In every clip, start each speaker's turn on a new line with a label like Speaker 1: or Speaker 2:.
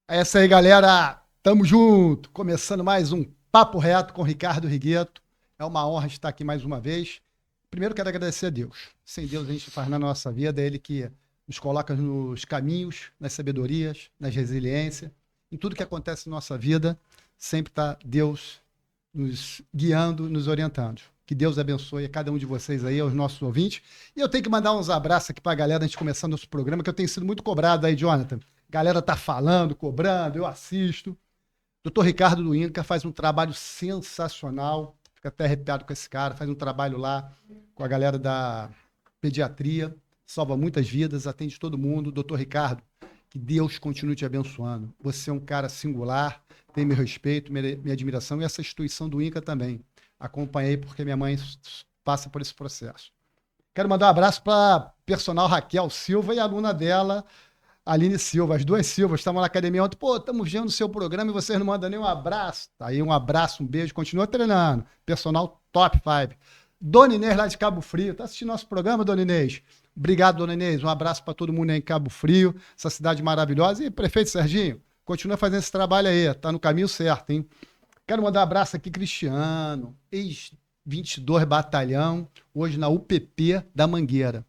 Speaker 1: É isso aí, galera. Tamo junto. Começando mais um Papo Reto com Ricardo Rigueto. É uma honra estar aqui mais uma vez. Primeiro, quero agradecer a Deus. Sem Deus, a gente faz na nossa vida. É Ele que nos coloca nos caminhos, nas sabedorias, nas resiliências. Em tudo que acontece na nossa vida, sempre está Deus nos guiando, nos orientando. Que Deus abençoe a cada um de vocês aí, aos nossos ouvintes. E eu tenho que mandar uns abraços aqui para a galera antes de começar nosso programa, que eu tenho sido muito cobrado aí, Jonathan. Galera tá falando, cobrando, eu assisto. Doutor Ricardo do INCA faz um trabalho sensacional. Fica até arrepiado com esse cara. Faz um trabalho lá com a galera da pediatria. Salva muitas vidas, atende todo mundo. Doutor Ricardo, que Deus continue te abençoando. Você é um cara singular, tem meu respeito, minha admiração e essa instituição do INCA também. Acompanhei porque minha mãe passa por esse processo. Quero mandar um abraço para personal Raquel Silva e a aluna dela, Aline Silva, as duas Silvas, estavam na academia ontem. Pô, estamos vendo o seu programa e vocês não mandam nem um abraço. Tá aí, um abraço, um beijo, continua treinando. Personal top 5. Dona Inês, lá de Cabo Frio, tá assistindo nosso programa, Dona Inês? Obrigado, Dona Inês. Um abraço para todo mundo aí em Cabo Frio, essa cidade maravilhosa. E prefeito Serginho, continua fazendo esse trabalho aí, tá no caminho certo, hein? Quero mandar um abraço aqui, Cristiano, ex-22 Batalhão, hoje na UPP da Mangueira.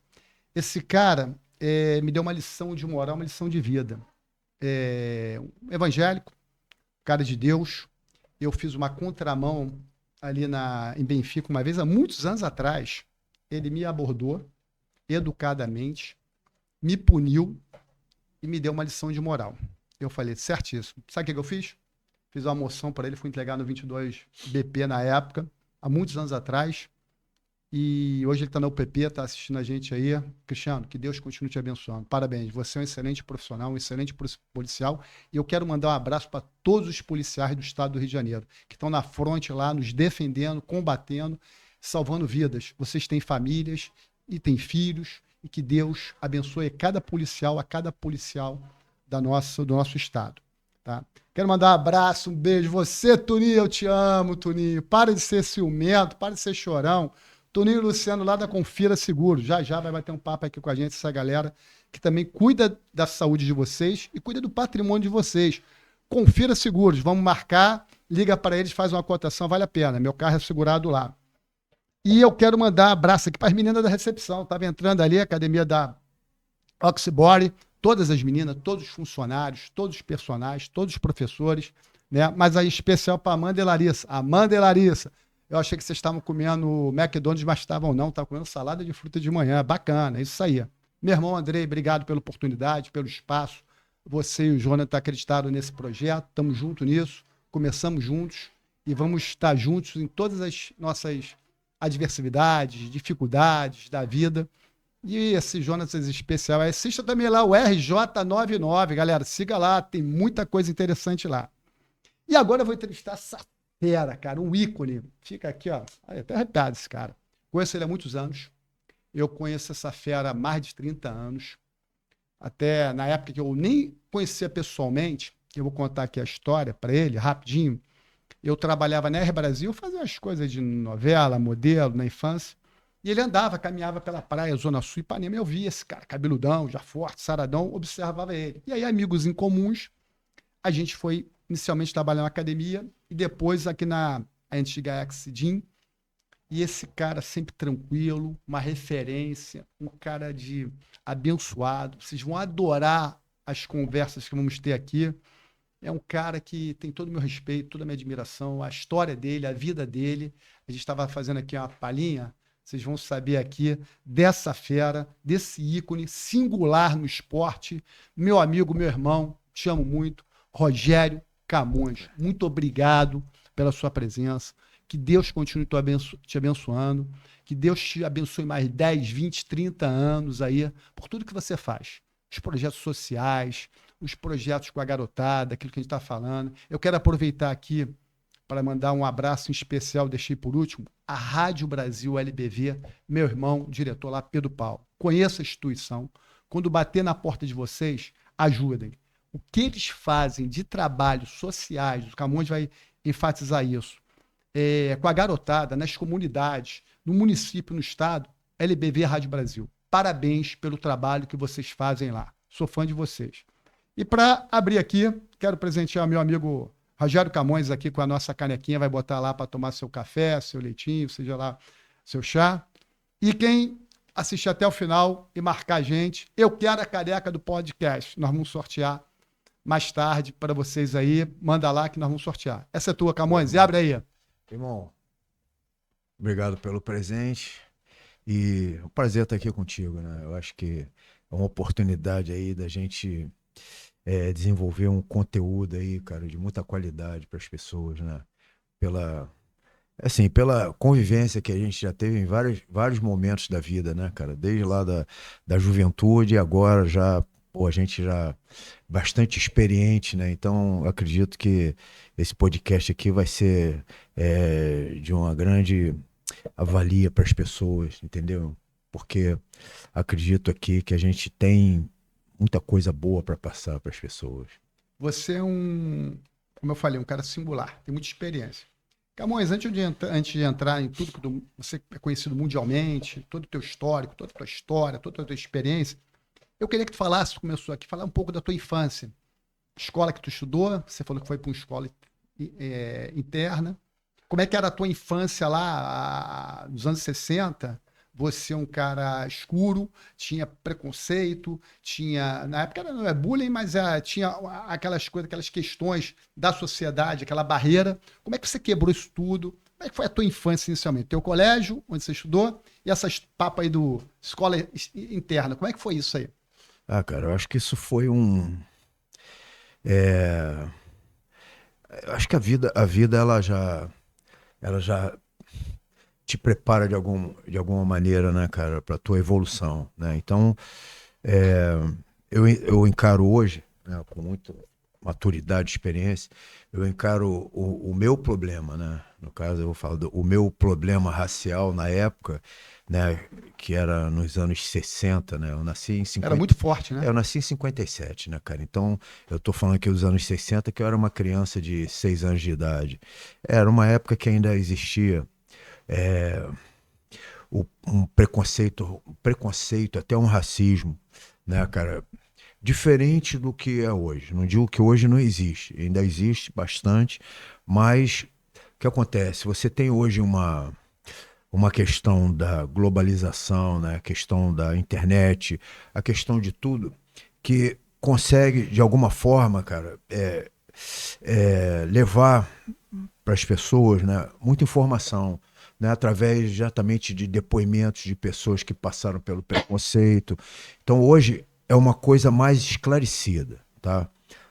Speaker 1: Esse cara me deu uma lição de moral, uma lição de vida. Um evangélico, cara de Deus. Eu fiz uma contramão ali em Benfica uma vez, há muitos anos atrás. Ele me abordou educadamente, me puniu e me deu uma lição de moral. Eu falei, certíssimo. Sabe o que eu fiz? Fiz uma moção para ele, fui entregar no 22 BP na época, há muitos anos atrás. E hoje ele está na UPP, está assistindo a gente aí. Cristiano, que Deus continue te abençoando. Parabéns, você é um excelente profissional, um excelente policial. E eu quero mandar um abraço para todos os policiais do estado do Rio de Janeiro, que estão na fronte lá, nos defendendo, combatendo, salvando vidas. Vocês têm famílias e têm filhos, e que Deus abençoe a cada policial do nosso estado. Tá? Quero mandar um abraço, um beijo. Você, Tuninho, eu te amo, Tuninho. Para de ser ciumento, para de ser chorão. Toninho e Luciano lá da Confira Seguros. Já já vai bater um papo aqui com a gente, essa galera que também cuida da saúde de vocês e cuida do patrimônio de vocês. Confira Seguros, vamos marcar, liga para eles, faz uma cotação, vale a pena. Meu carro é segurado lá. E eu quero mandar um abraço aqui para as meninas da recepção. Estava entrando ali, a academia da Oxybody, todas as meninas, todos os funcionários, todos os personagens, todos os professores, né? Mas aí especial para Amanda e Larissa. Amanda e Larissa. Eu achei que vocês estavam comendo McDonald's, mas estavam não, estavam comendo salada de fruta de manhã. Bacana, isso aí. Meu irmão Andrei, obrigado pela oportunidade, pelo espaço. Você e o Jonathan acreditaram nesse projeto, estamos juntos nisso, começamos juntos e vamos estar juntos em todas as nossas adversidades, dificuldades da vida. E esse Jonathan especial, assista também lá o RJ99, galera, siga lá, tem muita coisa interessante lá. E agora eu vou entrevistar essa fera, cara, um ícone. Fica aqui, ó. Até arrepiado esse cara. Conheço ele há muitos anos. Eu conheço essa fera há mais de 30 anos. Até na época que eu nem conhecia pessoalmente, eu vou contar aqui a história para ele, rapidinho. Eu trabalhava na Air Brasil, fazia as coisas de novela, modelo, na infância. E ele andava, caminhava pela praia, Zona Sul, Ipanema. Eu via esse cara, cabeludão, já forte, saradão, observava ele. E aí, amigos em comuns, a gente foi inicialmente trabalhar na academia e depois aqui na antiga Exidim. E esse cara sempre tranquilo, uma referência, um cara de abençoado. Vocês vão adorar as conversas que vamos ter aqui. É um cara que tem todo o meu respeito, toda a minha admiração, a história dele, a vida dele. A gente estava fazendo aqui uma palhinha, vocês vão saber aqui dessa fera, desse ícone singular no esporte. Meu amigo, meu irmão, te amo muito, Rogério Camões. Muito obrigado pela sua presença. Que Deus continue te abençoando. Que Deus te abençoe mais 10, 20, 30 anos aí, por tudo que você faz. Os projetos sociais, os projetos com a garotada, aquilo que a gente está falando. Eu quero aproveitar aqui para mandar um abraço em especial, deixei por último, a Rádio Brasil LBV, meu irmão, diretor lá, Pedro Paulo. Conheço a instituição. Quando bater na porta de vocês, ajudem. O que eles fazem de trabalhos sociais, o Camões vai enfatizar isso, com a garotada, nas comunidades, no município, no estado, LBV Rádio Brasil. Parabéns pelo trabalho que vocês fazem lá. Sou fã de vocês. E para abrir aqui, quero presentear meu amigo Rogério Camões aqui com a nossa canequinha, vai botar lá para tomar seu café, seu leitinho, seja lá seu chá. E quem assistir até o final e marcar a gente, eu quero a caneca do podcast. Nós vamos sortear mais tarde para vocês aí. Manda lá que nós vamos sortear. Essa é tua,
Speaker 2: Pô,
Speaker 1: Camões, e
Speaker 2: irmão.
Speaker 1: abre aí.
Speaker 2: Irmão, obrigado pelo presente e é um prazer estar aqui contigo, né? Eu acho que é uma oportunidade aí da gente desenvolver um conteúdo aí, cara, de muita qualidade para as pessoas, né? Pela, assim, pela convivência que a gente já teve em vários momentos da vida, né, cara? Desde lá da juventude e agora já, pô, a gente já bastante experiente, né? Então, eu acredito que esse podcast aqui vai ser de uma grande avalia para as pessoas, entendeu? Porque acredito aqui que a gente tem muita coisa boa para passar para as pessoas.
Speaker 1: Você é como eu falei, um cara singular, tem muita experiência. Camões, antes de entrar em tudo que você é conhecido mundialmente, todo o teu histórico, toda a tua história, toda a tua experiência, eu queria que tu falasse, começou aqui, falar um pouco da tua infância. Escola que tu estudou, você falou que foi para uma escola interna. Como é que era a tua infância lá nos anos 60? Você é um cara escuro, tinha preconceito, tinha. Na época não é bullying, mas tinha aquelas coisas, aquelas questões da sociedade, aquela barreira. Como é que você quebrou isso tudo? Como é que foi a tua infância inicialmente? Teu colégio, onde você estudou, e essas papas aí do escola interna. Como é que foi isso aí?
Speaker 2: Ah, cara, eu acho que isso foi é, eu acho que a vida ela já te prepara de alguma maneira, né, cara, para tua evolução, né? Então, é, eu encaro hoje, né, com muita maturidade, experiência, eu encaro o meu problema, né? No caso, eu vou falar o meu problema racial na época, né, que era nos anos 60, né? Eu nasci em
Speaker 1: Era
Speaker 2: 50,
Speaker 1: muito forte, né?
Speaker 2: eu nasci em 57, né, cara? Então, eu tô falando aqui dos anos 60, que eu era uma criança de 6 anos de idade. Era uma época que ainda existia um preconceito, até um racismo, né, cara? Diferente do que é hoje. Não digo que hoje não existe, ainda existe bastante, mas o que acontece? Você tem hoje uma questão da globalização, né? A questão da internet, a questão de tudo, que consegue, de alguma forma, cara, levar para as pessoas, né, muita informação, né, através exatamente de depoimentos de pessoas que passaram pelo preconceito. Então hoje é uma coisa mais esclarecida, tá?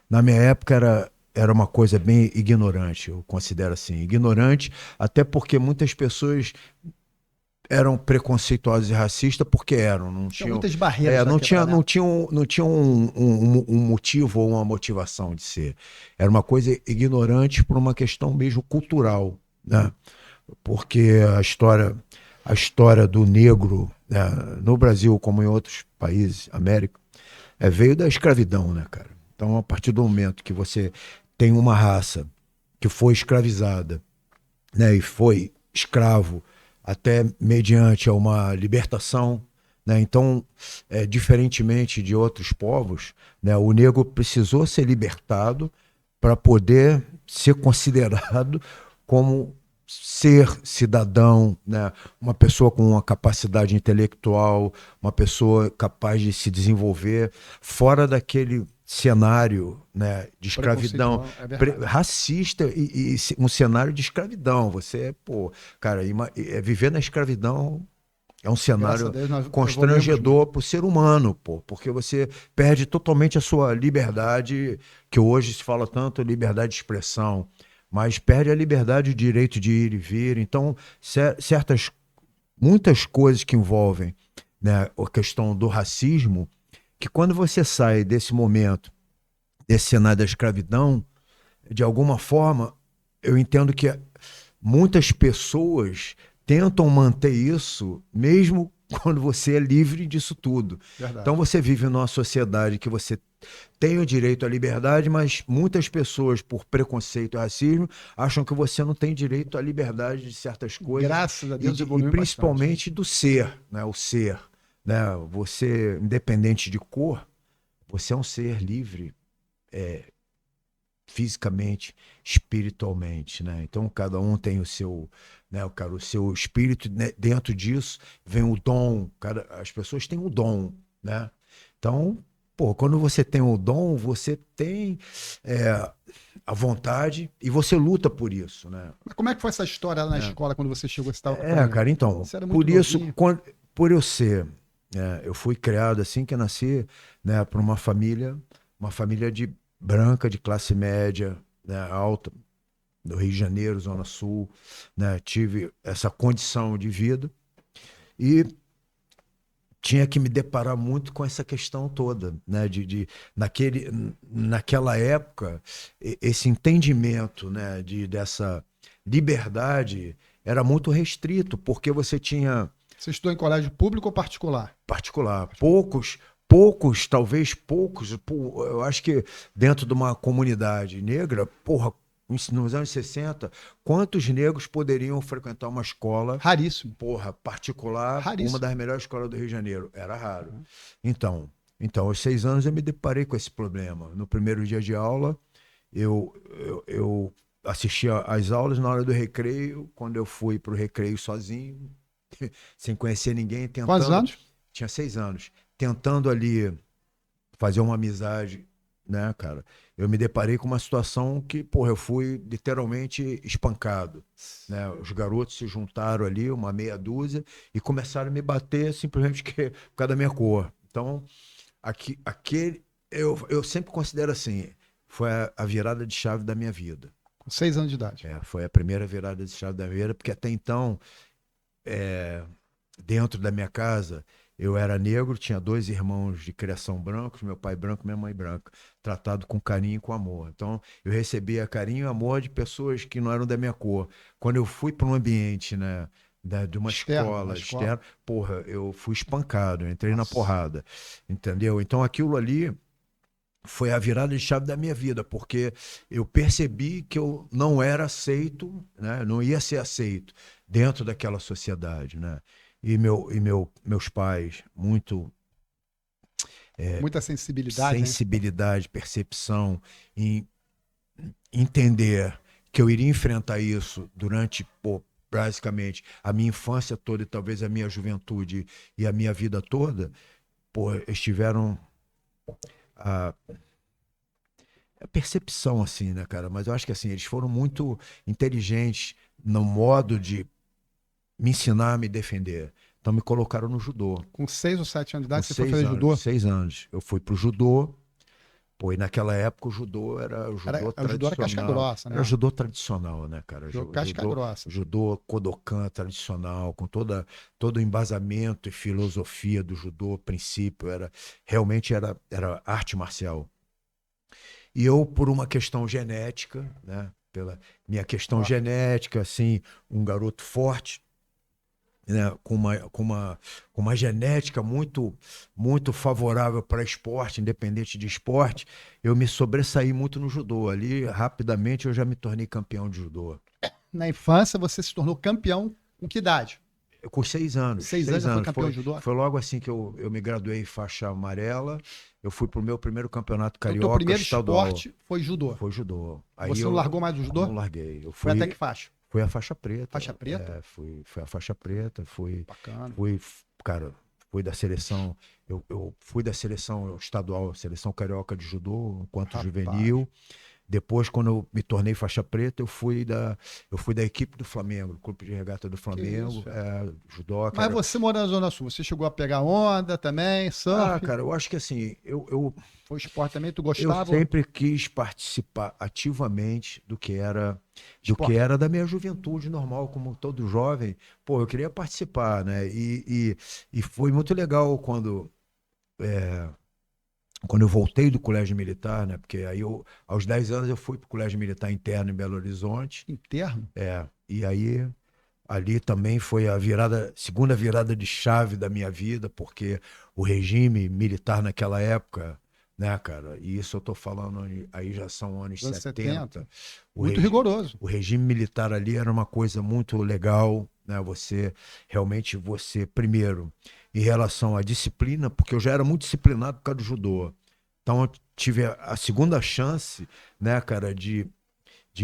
Speaker 2: Na minha época era uma coisa bem ignorante, eu considero assim, ignorante, até porque muitas pessoas eram preconceituosas e racistas porque eram, não
Speaker 1: Tinha
Speaker 2: tinham,
Speaker 1: muitas barreiras a
Speaker 2: não tinha,
Speaker 1: quebrar,
Speaker 2: não
Speaker 1: né?
Speaker 2: tinha, não tinha um motivo ou uma motivação de ser. Era uma coisa ignorante por uma questão mesmo cultural, né? Porque a história do negro, né, no Brasil como em outros países, América, veio da escravidão, né, cara? Então, a partir do momento que você tem uma raça que foi escravizada, né, e foi escravo até mediante a uma libertação, né? Então, diferentemente de outros povos, né, o negro precisou ser libertado para poder ser considerado como ser cidadão, né? Uma pessoa com uma capacidade intelectual, uma pessoa capaz de se desenvolver fora daquele cenário, né, de escravidão
Speaker 1: Preconceitual, é verdade.
Speaker 2: racista e um cenário de escravidão. Você, pô, cara, viver na escravidão é um
Speaker 1: Graças a
Speaker 2: cenário
Speaker 1: Deus nós evoluímos muito.
Speaker 2: constrangedor para o ser humano, pô, porque você perde totalmente a sua liberdade, que hoje se fala tanto liberdade de expressão, mas perde a liberdade, o direito de ir e vir. Então, muitas coisas que envolvem, né, a questão do racismo, que quando você sai desse momento, desse cenário da escravidão, de alguma forma, eu entendo que muitas pessoas tentam manter isso, mesmo quando você é livre disso tudo. Então
Speaker 1: Verdade.
Speaker 2: você vive numa sociedade que você tem o direito à liberdade, mas muitas pessoas, por preconceito e racismo, acham que você não tem direito à liberdade de certas coisas
Speaker 1: Graças a
Speaker 2: e,
Speaker 1: Deus
Speaker 2: e
Speaker 1: evoluímos bastante.
Speaker 2: principalmente do ser, né? O ser, né? Você, independente de cor, você é um ser livre, fisicamente, espiritualmente, né? Então cada um tem o seu, né, cara, o seu espírito, né? Dentro disso vem o dom, as pessoas têm um dom, né? Então, pô, quando você tem o dom, você tem a vontade e você luta por isso, né?
Speaker 1: Mas como é que foi essa história lá na escola quando você chegou? Você estava
Speaker 2: Cara, então,
Speaker 1: Você era muito
Speaker 2: por isso,
Speaker 1: novinho.
Speaker 2: por eu ser, eu fui criado assim que eu nasci, né, para uma família de branca, de classe média, né, alta, do Rio de Janeiro, Zona Sul, né, tive essa condição de vida e tinha que me deparar muito com essa questão toda, né, naquela época, esse entendimento, né, dessa liberdade era muito restrito, porque você tinha
Speaker 1: Você estudou em colégio público ou particular?
Speaker 2: particular. Poucos, talvez poucos, eu acho que dentro de uma comunidade negra, porra, nos anos 60, quantos negros poderiam frequentar uma escola,
Speaker 1: Raríssimo.
Speaker 2: porra, particular, uma
Speaker 1: Raríssimo.
Speaker 2: das melhores escolas do Rio de Janeiro? Era raro. Então, aos 6 anos eu me deparei com esse problema. No primeiro dia de aula, eu assistia às aulas na hora do recreio, quando eu fui para o recreio sozinho, sem conhecer ninguém,
Speaker 1: Quantos
Speaker 2: tentando.
Speaker 1: anos?
Speaker 2: Tinha 6 anos. Tentando ali fazer uma amizade, né, cara? Eu me deparei com uma situação que, porra, eu fui literalmente espancado, né? Os garotos se juntaram ali, uma meia dúzia, e começaram a me bater simplesmente por causa da minha cor. Então, eu sempre considero assim, foi a virada de chave da minha vida.
Speaker 1: Com 6 anos de idade.
Speaker 2: Foi a primeira virada de chave da minha vida, porque até então dentro da minha casa, eu era negro, tinha 2 irmãos de criação brancos, meu pai branco, minha mãe branca, tratado com carinho e com amor. Então, eu recebia carinho e amor de pessoas que não eram da minha cor. Quando eu fui para um ambiente, né, de uma escola externa, porra, eu fui espancado, eu entrei na porrada, entendeu? Então, aquilo ali foi a virada de chave da minha vida, porque eu percebi que eu não era aceito, né? Não ia ser aceito dentro daquela sociedade, né? Meus pais,
Speaker 1: Muita sensibilidade, né?
Speaker 2: sensibilidade, percepção, em entender que eu iria enfrentar isso durante, pô, basicamente, a minha infância toda e talvez a minha juventude e a minha vida toda, pô, estiveram a percepção, assim, né, cara? Mas eu acho que, assim, eles foram muito inteligentes no modo de me ensinar a me defender. Então me colocaram no judô.
Speaker 1: Com 6 ou 7 anos de
Speaker 2: Com
Speaker 1: idade, você foi
Speaker 2: seis
Speaker 1: fazer
Speaker 2: anos,
Speaker 1: judô?
Speaker 2: 6 anos. Eu fui pro judô. Pô, e naquela época o judô era o judô
Speaker 1: O judô era casca
Speaker 2: tradicional.
Speaker 1: grossa, né?
Speaker 2: Era judô tradicional, né, cara?
Speaker 1: Judô casca grossa.
Speaker 2: Judô Kodokan tradicional, com todo o embasamento e filosofia do judô, princípio, realmente era arte marcial. E eu, por uma questão genética, né, pela minha questão genética, assim, um garoto forte, né, com uma genética muito favorável para esporte, independente de esporte, eu me sobressaí muito no judô. Ali, rapidamente, eu já me tornei campeão de judô.
Speaker 1: Na infância, você se tornou campeão com que idade?
Speaker 2: Com 6 anos.
Speaker 1: 6 anos já foi campeão de judô?
Speaker 2: Foi logo assim que eu me graduei em faixa amarela. Eu fui pro meu primeiro campeonato
Speaker 1: Então,
Speaker 2: carioca
Speaker 1: o teu primeiro
Speaker 2: estadual.
Speaker 1: esporte foi judô.
Speaker 2: Foi judô. Aí
Speaker 1: Você não largou mais o judô?
Speaker 2: Não larguei.
Speaker 1: Foi até que faixa?
Speaker 2: Foi a faixa preta.
Speaker 1: Faixa preta?
Speaker 2: Foi a faixa preta.
Speaker 1: Bacana.
Speaker 2: Cara, fui da seleção. Eu fui da seleção estadual, seleção carioca de judô, enquanto juvenil. Depois, quando eu me tornei faixa preta, eu fui da equipe do Flamengo, do Clube de Regata do Flamengo, judô.
Speaker 1: Mas você morando na Zona Sul, você chegou a pegar onda também, surf?
Speaker 2: Cara, eu acho que assim,
Speaker 1: foi esporte também, tu gostava?
Speaker 2: Eu sempre quis participar ativamente do que era da minha juventude normal, como todo jovem. Pô, eu queria participar, né? E foi muito legal quando eu voltei do Colégio Militar, né? Porque aí aos 10 anos eu fui para o Colégio Militar interno em Belo Horizonte.
Speaker 1: Interno?
Speaker 2: E aí ali também foi a segunda virada de chave da minha vida, porque o regime militar naquela época, né, cara? E isso eu tô falando aí já são anos 70.
Speaker 1: Muito rigoroso.
Speaker 2: O regime militar ali era uma coisa muito legal, né? Você primeiro, em relação à disciplina, porque eu já era muito disciplinado por causa do judô. Então, eu tive a segunda chance, né, cara, de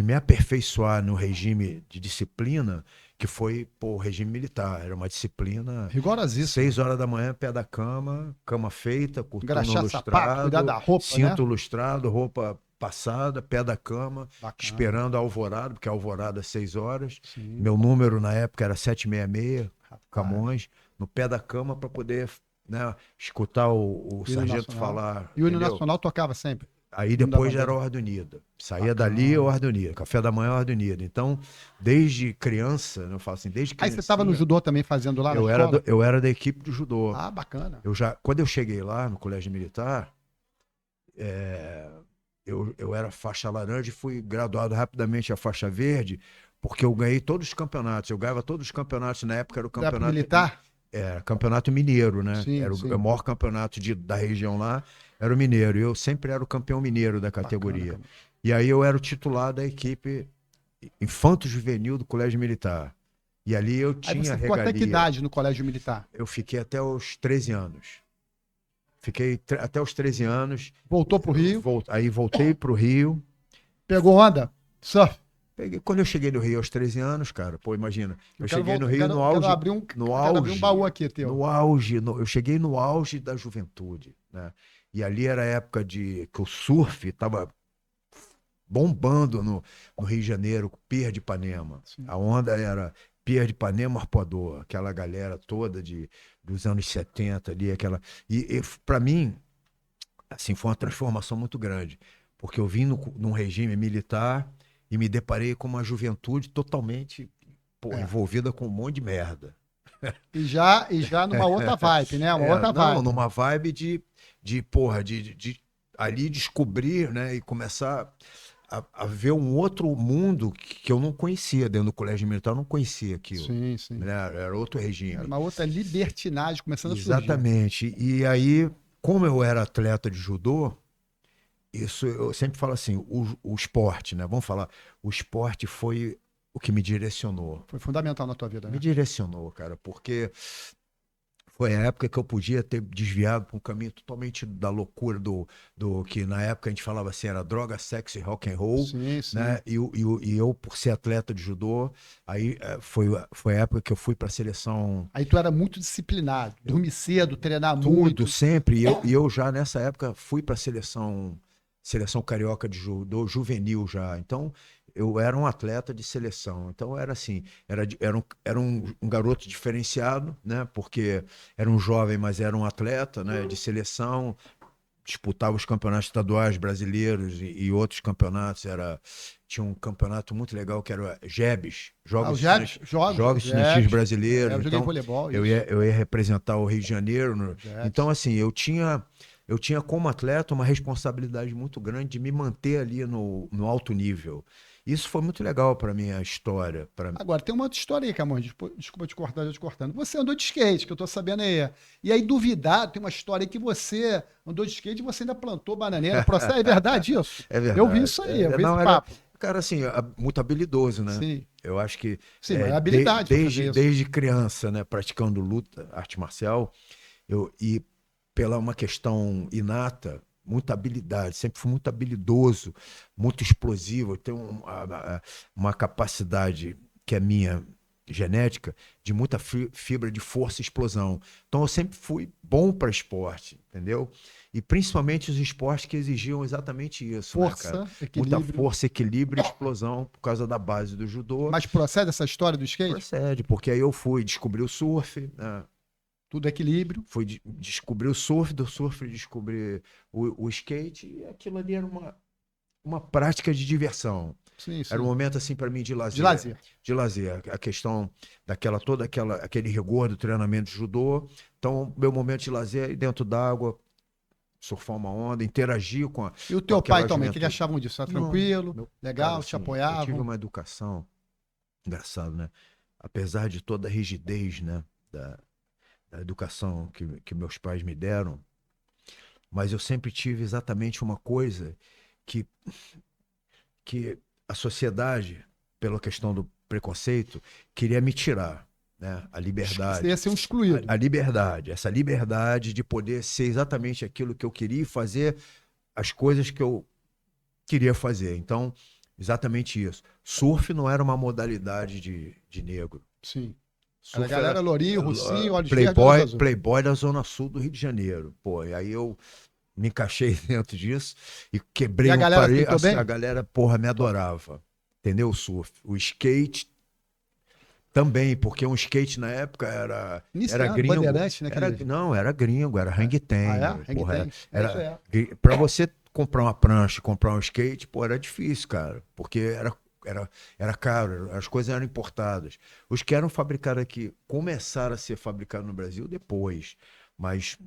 Speaker 2: me aperfeiçoar no regime de disciplina, que foi, pô, o regime militar. Era uma disciplina,
Speaker 1: Rigorosíssimo.
Speaker 2: 6 horas da manhã, pé da cama, cama feita, coturno
Speaker 1: Engraxar sapato, cuidar
Speaker 2: lustrado,
Speaker 1: da roupa, né?
Speaker 2: cinto lustrado, roupa passada, pé da cama,
Speaker 1: Bacana.
Speaker 2: esperando a alvorada, porque a alvorada é 6 horas.
Speaker 1: Sim.
Speaker 2: Meu número na época era 766,
Speaker 1: Rapaz.
Speaker 2: Camões, no pé da cama para poder, né, escutar o
Speaker 1: Hino
Speaker 2: sargento
Speaker 1: nacional.
Speaker 2: falar,
Speaker 1: E o hino
Speaker 2: entendeu?
Speaker 1: nacional tocava sempre.
Speaker 2: Aí
Speaker 1: Hino da
Speaker 2: depois já
Speaker 1: bandeira.
Speaker 2: era Ordem Unida. Saía
Speaker 1: Bacana.
Speaker 2: dali, Ordem Unida. Café da manhã, Ordem Unida. Então, desde criança, eu falo assim, desde
Speaker 1: Aí você estava no
Speaker 2: criancinha,
Speaker 1: judô também fazendo lá na
Speaker 2: eu era,
Speaker 1: escola?
Speaker 2: eu era da equipe do judô.
Speaker 1: Ah, bacana.
Speaker 2: Quando eu cheguei lá no Colégio Militar, eu era faixa laranja e fui graduado rapidamente a faixa verde, porque eu ganhei todos os campeonatos. Eu ganhava todos os campeonatos. Na época era o
Speaker 1: Da época
Speaker 2: campeonato,
Speaker 1: militar?
Speaker 2: campeonato mineiro, né?
Speaker 1: Sim,
Speaker 2: Era
Speaker 1: sim.
Speaker 2: o maior campeonato da região lá, era o mineiro. E eu sempre era o campeão mineiro da
Speaker 1: Bacana,
Speaker 2: categoria.
Speaker 1: cara.
Speaker 2: E aí eu era o titular da equipe infanto-juvenil do Colégio Militar. E ali eu
Speaker 1: Aí
Speaker 2: tinha
Speaker 1: você ficou até que
Speaker 2: regalia.
Speaker 1: idade no colégio militar?
Speaker 2: Eu fiquei até os 13 anos. Fiquei até os 13 anos.
Speaker 1: Voltou pro Rio?
Speaker 2: Aí voltei pro Rio.
Speaker 1: Pegou onda? Surf?
Speaker 2: Quando eu cheguei no Rio aos 13 anos, cara, pô, imagina. Eu
Speaker 1: quero
Speaker 2: cheguei no
Speaker 1: voltar-
Speaker 2: Rio no
Speaker 1: quero
Speaker 2: auge.
Speaker 1: abrir quero abrir um baú aqui, teu.
Speaker 2: No auge. Eu cheguei no auge da juventude, né? E ali era a época que o surf estava bombando no Rio de Janeiro, Pier de Ipanema.
Speaker 1: Sim.
Speaker 2: A onda era Pier de Ipanema, Arpoador, aquela galera toda dos anos 70 ali, aquela. E para mim, assim, foi uma transformação muito grande, porque eu vim num regime militar e me deparei com uma juventude totalmente, pô,
Speaker 1: É.
Speaker 2: envolvida com um monte de merda.
Speaker 1: E já numa outra vibe, né? Uma outra
Speaker 2: Não,
Speaker 1: vibe.
Speaker 2: numa vibe de ali descobrir, né, e começar a ver um outro mundo que eu não conhecia dentro do colégio militar, eu não conhecia aquilo.
Speaker 1: Sim, sim.
Speaker 2: Né? Era outro regime.
Speaker 1: Era uma outra libertinagem começando a surgir.
Speaker 2: Exatamente. E aí, como eu era atleta de judô, isso eu sempre falo assim, o esporte, né? Vamos falar, o esporte foi o que me direcionou.
Speaker 1: Foi fundamental na tua vida, né?
Speaker 2: Me direcionou, cara, porque foi a época que eu podia ter desviado para um caminho totalmente da loucura do que na época a gente falava assim, era droga, sexo e rock and roll,
Speaker 1: Sim, sim.
Speaker 2: né? E eu, por ser atleta de judô, aí foi a época que eu fui para a seleção.
Speaker 1: Aí tu era muito disciplinado, dormir cedo, treinar
Speaker 2: Tudo,
Speaker 1: muito.
Speaker 2: sempre. E eu já, nessa época, fui para a seleção carioca de judô juvenil já. Então, eu era um atleta de seleção. Então, era assim, era um garoto diferenciado, né? Porque era um jovem, mas era um atleta, né? De seleção, disputava os campeonatos estaduais brasileiros e outros campeonatos. Tinha um campeonato muito legal que era o JEBs, Jogos Estudantis Brasileiros.
Speaker 1: Eu joguei
Speaker 2: Então,
Speaker 1: voleibol.
Speaker 2: eu ia representar o Rio de Janeiro.
Speaker 1: JEBs.
Speaker 2: Então, assim, eu tinha como atleta uma responsabilidade muito grande de me manter ali no alto nível. Isso foi muito legal para minha história.
Speaker 1: Agora, tem uma outra história aí, Camões. Desculpa te cortar, já te cortando. Você andou de skate, que eu tô sabendo aí. E aí, duvidar, tem uma história aí que você andou de skate e você ainda plantou bananeira. É verdade isso?
Speaker 2: É verdade.
Speaker 1: Eu vi isso aí, eu vi esse
Speaker 2: não,
Speaker 1: papo.
Speaker 2: Cara, assim, muito habilidoso, né?
Speaker 1: Sim.
Speaker 2: Eu acho que
Speaker 1: Sim, mas é habilidade pra fazer isso.
Speaker 2: desde criança, né, praticando luta, arte marcial, e pela uma questão inata, muita habilidade, sempre fui muito habilidoso, muito explosivo, eu tenho uma capacidade que é minha genética de muita fibra de força e explosão. Então eu sempre fui bom para esporte, entendeu? E principalmente os esportes que exigiam exatamente isso,
Speaker 1: Força,
Speaker 2: né, cara?
Speaker 1: equilíbrio.
Speaker 2: Muita força, equilíbrio e explosão por causa da base do judô.
Speaker 1: Mas procede essa história do skate?
Speaker 2: Procede, porque aí eu fui descobrir o surf, né?
Speaker 1: Tudo equilíbrio.
Speaker 2: Fui descobrir o surf, do surf descobrir o skate, e aquilo ali era uma prática de diversão.
Speaker 1: Sim, sim.
Speaker 2: Era um momento assim para mim de lazer.
Speaker 1: De lazer.
Speaker 2: De lazer. A questão aquele rigor do treinamento de judô. Então, meu momento de lazer é ir dentro d'água, surfar uma onda, interagir com a.
Speaker 1: E o teu
Speaker 2: aquela
Speaker 1: pai também, o que
Speaker 2: juventude.
Speaker 1: achavam disso? Era
Speaker 2: Não,
Speaker 1: tranquilo, legal,
Speaker 2: cara,
Speaker 1: te
Speaker 2: assim, eu tive
Speaker 1: apoiavam?
Speaker 2: uma educação, engraçado, né? Apesar de toda a rigidez, né, da educação que meus pais me deram, mas eu sempre tive exatamente uma coisa que a sociedade, pela questão do preconceito, queria me tirar, né? A liberdade.
Speaker 1: Você ia ser um excluído.
Speaker 2: A liberdade, essa liberdade de poder ser exatamente aquilo que eu queria e fazer as coisas que eu queria fazer. Então, exatamente isso. Surf não era uma modalidade de negro.
Speaker 1: Sim. Era a
Speaker 2: Surf
Speaker 1: galera
Speaker 2: era
Speaker 1: lourinho, russinho, olhos verdes, olhos
Speaker 2: playboy,
Speaker 1: azuis.
Speaker 2: playboy da Zona Sul do Rio de Janeiro. Pô, e aí eu me encaixei dentro disso e
Speaker 1: E
Speaker 2: quebrei
Speaker 1: a
Speaker 2: um
Speaker 1: galera
Speaker 2: parede.
Speaker 1: aceitou
Speaker 2: A
Speaker 1: bem?
Speaker 2: galera, porra, me
Speaker 1: Top.
Speaker 2: adorava. Entendeu? O surf. O skate também, porque um skate na época era
Speaker 1: Iniciando,
Speaker 2: gringo.
Speaker 1: Bandeirante, né? Aquele...
Speaker 2: Não, era gringo, era
Speaker 1: É.
Speaker 2: hang
Speaker 1: Ah,
Speaker 2: ten.
Speaker 1: é? Hang
Speaker 2: Porra,
Speaker 1: Ten. É isso aí.
Speaker 2: pra você comprar uma prancha, comprar um skate, pô, era difícil, cara, porque era caro, as coisas eram importadas. Os que eram fabricados aqui começaram a ser fabricados no Brasil depois, mas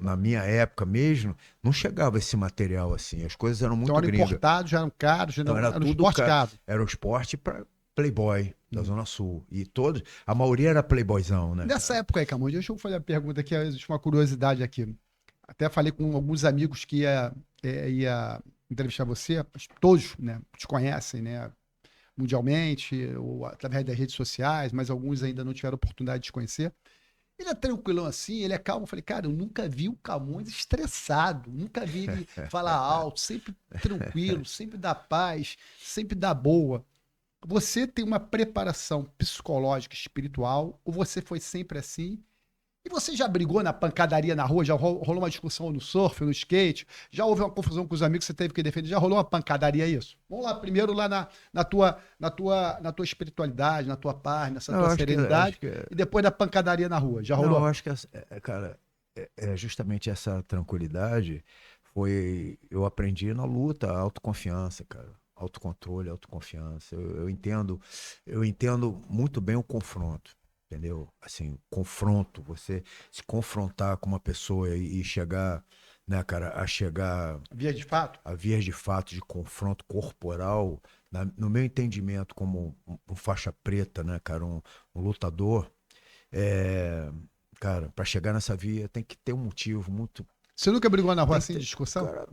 Speaker 2: na minha época mesmo, não chegava esse material assim, as coisas eram
Speaker 1: Então
Speaker 2: muito
Speaker 1: eram
Speaker 2: gringas.
Speaker 1: importados, já eram caros, já
Speaker 2: Então
Speaker 1: não...
Speaker 2: era
Speaker 1: era um
Speaker 2: tudo
Speaker 1: esporte caro.
Speaker 2: era o esporte para playboy da Zona Sul. E todos, a maioria era playboyzão, né,
Speaker 1: Nessa
Speaker 2: cara?
Speaker 1: época aí, Camões, deixa eu fazer a pergunta aqui, existe uma curiosidade aqui. Até falei com alguns amigos que ia entrevistar você, mas todos, né, te conhecem, né, mundialmente, ou através das redes sociais, mas alguns ainda não tiveram oportunidade de te conhecer. Ele é tranquilão assim, ele é calmo. Eu falei, cara, eu nunca vi o Camões estressado, nunca vi ele falar alto, sempre tranquilo, sempre da paz, sempre da boa. Você tem uma preparação psicológica, espiritual, ou você foi sempre assim? E você já brigou na pancadaria na rua? Já rolou uma discussão no surf, no skate? Já houve uma confusão com os amigos que você teve que defender? Já rolou uma pancadaria isso? Vamos lá, primeiro lá na tua espiritualidade, na tua paz, nessa
Speaker 2: Não,
Speaker 1: tua
Speaker 2: eu
Speaker 1: serenidade,
Speaker 2: acho que
Speaker 1: e depois da pancadaria na rua. Já
Speaker 2: não, eu
Speaker 1: rolou?
Speaker 2: acho que cara, é justamente essa tranquilidade foi eu aprendi na luta, a autoconfiança, cara. Autocontrole, autoconfiança. Eu entendo muito bem o confronto, entendeu? Assim, confronto, você se confrontar com uma pessoa e chegar, né, cara, a chegar
Speaker 1: Via de fato?
Speaker 2: a vias de fato de confronto corporal, no meu entendimento como um faixa preta, né, cara, um lutador, é, cara, para chegar nessa via tem que ter um motivo muito.
Speaker 1: Você nunca brigou na rua
Speaker 2: Tem que
Speaker 1: assim de
Speaker 2: ter.
Speaker 1: discussão?
Speaker 2: Cara,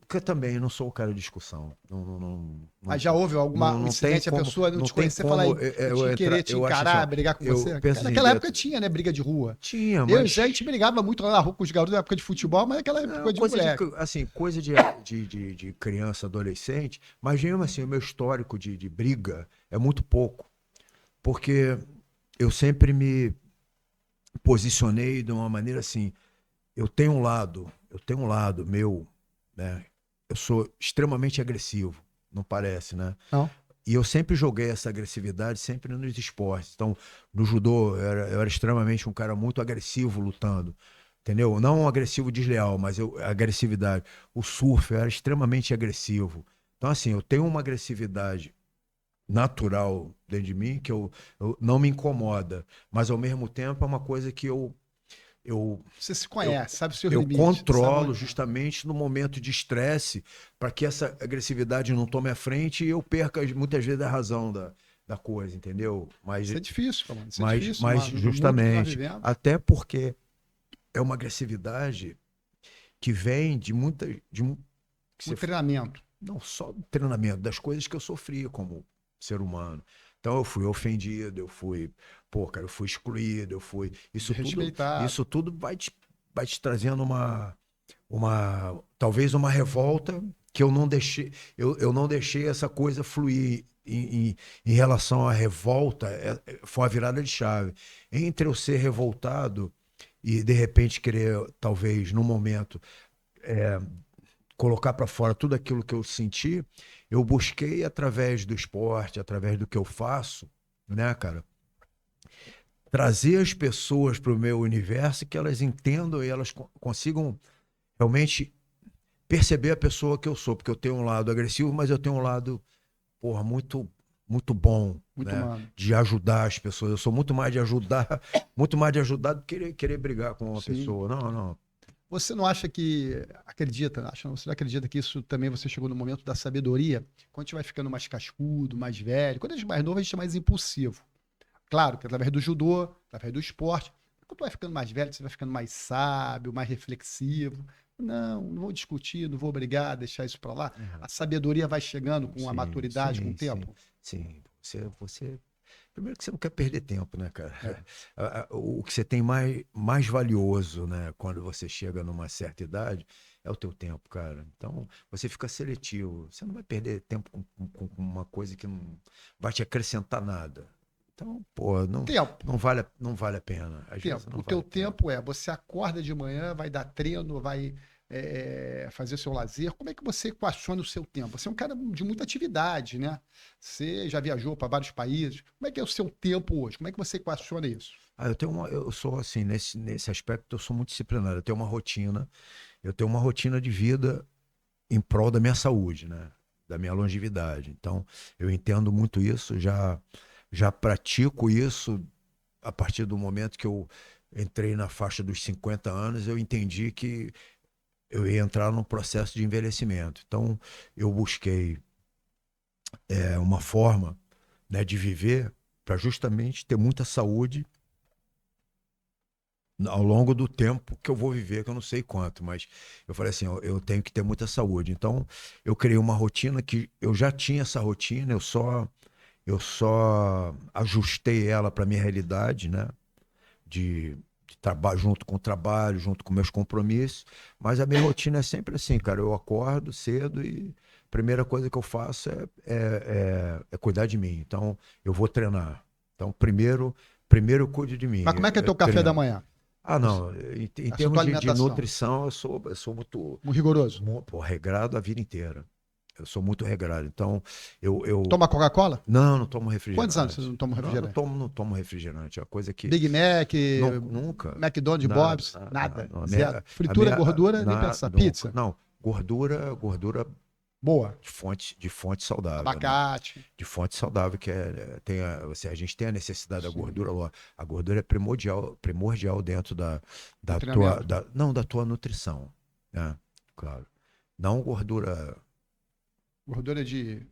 Speaker 2: que eu também não sou o cara de discussão.
Speaker 1: Mas já houve algum
Speaker 2: Não tem
Speaker 1: incidente, a
Speaker 2: como.
Speaker 1: pessoa não
Speaker 2: Não
Speaker 1: te
Speaker 2: tem
Speaker 1: conhecer e falar
Speaker 2: como
Speaker 1: e te querer te
Speaker 2: eu acho assim, ó,
Speaker 1: encarar, brigar com
Speaker 2: eu
Speaker 1: você?
Speaker 2: penso assim,
Speaker 1: Naquela época
Speaker 2: Beto,
Speaker 1: tinha, né, briga de rua.
Speaker 2: tinha,
Speaker 1: Eu e
Speaker 2: mas
Speaker 1: a gente brigava muito lá na rua com os garotos na época de futebol, mas naquela época
Speaker 2: não,
Speaker 1: de
Speaker 2: coisa de,
Speaker 1: moleque.
Speaker 2: assim, coisa de criança, adolescente, mas mesmo assim, o meu histórico de briga é muito pouco, porque eu sempre me posicionei de uma maneira assim, eu tenho um lado meu, né? Eu sou extremamente agressivo, não parece, né?
Speaker 1: Não.
Speaker 2: E eu sempre joguei essa agressividade sempre nos esportes. Então, no judô, eu era extremamente um cara muito agressivo lutando. Entendeu? Não um agressivo desleal, mas a agressividade. O surf eu era extremamente agressivo. Então, assim, eu tenho uma agressividade natural dentro de mim que eu não me incomoda. Mas, ao mesmo tempo, é uma coisa que eu
Speaker 1: Você se
Speaker 2: eu,
Speaker 1: conhece, sabe os seus
Speaker 2: eu
Speaker 1: limites, sabe
Speaker 2: controlo
Speaker 1: onde...
Speaker 2: justamente no momento de estresse para que essa agressividade não tome a frente e eu perca muitas vezes a razão da coisa, entendeu?
Speaker 1: Isso é difícil, mano. Isso é difícil
Speaker 2: Mas
Speaker 1: no mundo que nós
Speaker 2: justamente,
Speaker 1: vivemos.
Speaker 2: até porque é uma agressividade que vem que
Speaker 1: Um
Speaker 2: você,
Speaker 1: treinamento.
Speaker 2: não só do treinamento, das coisas que eu sofri como ser humano. Então eu fui ofendido, pô, cara, eu fui excluído,
Speaker 1: De respeitar.
Speaker 2: isso tudo vai te trazendo talvez uma revolta que eu não deixei, eu não deixei essa coisa fluir em relação à revolta, foi a virada de chave. Entre eu ser revoltado e de repente querer, talvez, no momento, colocar para fora tudo aquilo que eu senti, eu busquei através do esporte, através do que eu faço, né, cara, trazer as pessoas para o meu universo que elas entendam e elas consigam realmente perceber a pessoa que eu sou, porque eu tenho um lado agressivo, mas eu tenho um lado, porra, muito bom,
Speaker 1: Muito
Speaker 2: né?
Speaker 1: humano.
Speaker 2: De ajudar as pessoas. Eu sou muito mais de ajudar, muito mais de ajudar do que querer brigar com uma
Speaker 1: Sim.
Speaker 2: pessoa. Não, não.
Speaker 1: Você não acha que, acredita, acha, não, você não acredita que isso também você chegou no momento da sabedoria? Quando a gente vai ficando mais cascudo, mais velho, quando a gente é mais novo, a gente é mais impulsivo. Claro que através do judô, através do esporte. Quando tu vai ficando mais velho, você vai ficando mais sábio, mais reflexivo. Não vou discutir, não vou brigar, deixar isso para lá.
Speaker 2: Uhum.
Speaker 1: A sabedoria vai chegando com a
Speaker 2: Sim,
Speaker 1: maturidade, com o
Speaker 2: sim, sim,
Speaker 1: tempo.
Speaker 2: sim. Primeiro que você não quer perder tempo, né, cara?
Speaker 1: É.
Speaker 2: O que você tem mais valioso, né, quando você chega numa certa idade, é o teu tempo, cara. Então, você fica seletivo. Você não vai perder tempo com uma coisa que não vai te acrescentar nada. Então, pô,
Speaker 1: Tempo.
Speaker 2: não vale a pena. Às vezes
Speaker 1: Tempo.
Speaker 2: não
Speaker 1: O
Speaker 2: vale
Speaker 1: teu
Speaker 2: a pena.
Speaker 1: tempo você acorda de manhã, vai dar treino, vai fazer o seu lazer. Como é que você equaciona o seu tempo? Você é um cara de muita atividade, né? Você já viajou para vários países. Como é que é o seu tempo hoje? Como é que você equaciona isso?
Speaker 2: Eu sou assim, nesse aspecto, eu sou muito disciplinado. Eu tenho uma rotina de vida em prol da minha saúde, né? Da minha longevidade. Então, eu entendo muito isso, já pratico isso a partir do momento que eu entrei na faixa dos 50 anos, eu entendi que eu ia entrar num processo de envelhecimento. Então, eu busquei uma forma, né, de viver para justamente ter muita saúde ao longo do tempo que eu vou viver, que eu não sei quanto, mas eu falei assim, eu tenho que ter muita saúde. Então, eu criei uma rotina que eu já tinha essa rotina, eu só ajustei ela para minha realidade, né? De trabalho junto com o trabalho, junto com meus compromissos, mas a minha rotina é sempre assim, cara, eu acordo cedo e a primeira coisa que eu faço é cuidar de mim. Então, eu vou treinar. Então, primeiro eu cuido de mim,
Speaker 1: Mas como é que é
Speaker 2: eu
Speaker 1: teu café da
Speaker 2: treino.
Speaker 1: manhã?
Speaker 2: Ah,
Speaker 1: Você-
Speaker 2: não. Em
Speaker 1: Essa
Speaker 2: termos
Speaker 1: tua
Speaker 2: de
Speaker 1: alimentação?
Speaker 2: nutrição, eu sou muito,
Speaker 1: Muito rigoroso.
Speaker 2: pô, regrado a vida inteira. Eu sou muito regrado. Então, eu
Speaker 1: Toma Coca-Cola?
Speaker 2: não tomo
Speaker 1: Quantos anos você
Speaker 2: refrigerante.
Speaker 1: não toma
Speaker 2: Não,
Speaker 1: refrigerante?
Speaker 2: não tomo refrigerante. É uma coisa que
Speaker 1: Big Mac,
Speaker 2: nunca,
Speaker 1: McDonald's,
Speaker 2: nada,
Speaker 1: Bob's,
Speaker 2: nada, nada.
Speaker 1: nada.
Speaker 2: Não,
Speaker 1: Zero.
Speaker 2: a
Speaker 1: Fritura,
Speaker 2: minha,
Speaker 1: gordura, nem
Speaker 2: nada,
Speaker 1: pensar.
Speaker 2: nunca.
Speaker 1: Pizza,
Speaker 2: Não, gordura
Speaker 1: boa.
Speaker 2: de fonte saudável, né?
Speaker 1: Abacate.
Speaker 2: De fonte saudável, que a gente tem a necessidade da gordura, a gordura é primordial dentro
Speaker 1: Do
Speaker 2: da tua,
Speaker 1: treinamento.
Speaker 2: não, da tua nutrição, né? Claro. Não
Speaker 1: Gordura de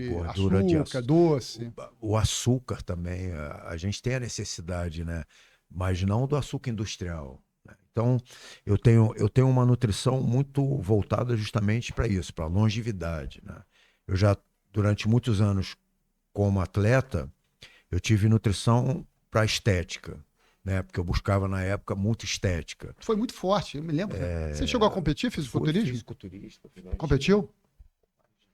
Speaker 2: gordura de
Speaker 1: açúcar, doce.
Speaker 2: o açúcar também, a gente tem a necessidade, né? Mas não do açúcar industrial, né? Então, eu tenho uma nutrição muito voltada justamente para isso, para longevidade, né? Eu já, durante muitos anos, como atleta, eu tive nutrição para estética, né? Porque eu buscava na época muito estética.
Speaker 1: Foi muito forte, eu me lembro. Você chegou a competir,
Speaker 2: Fui
Speaker 1: fisiculturismo?
Speaker 2: fisiculturista,
Speaker 1: Competiu?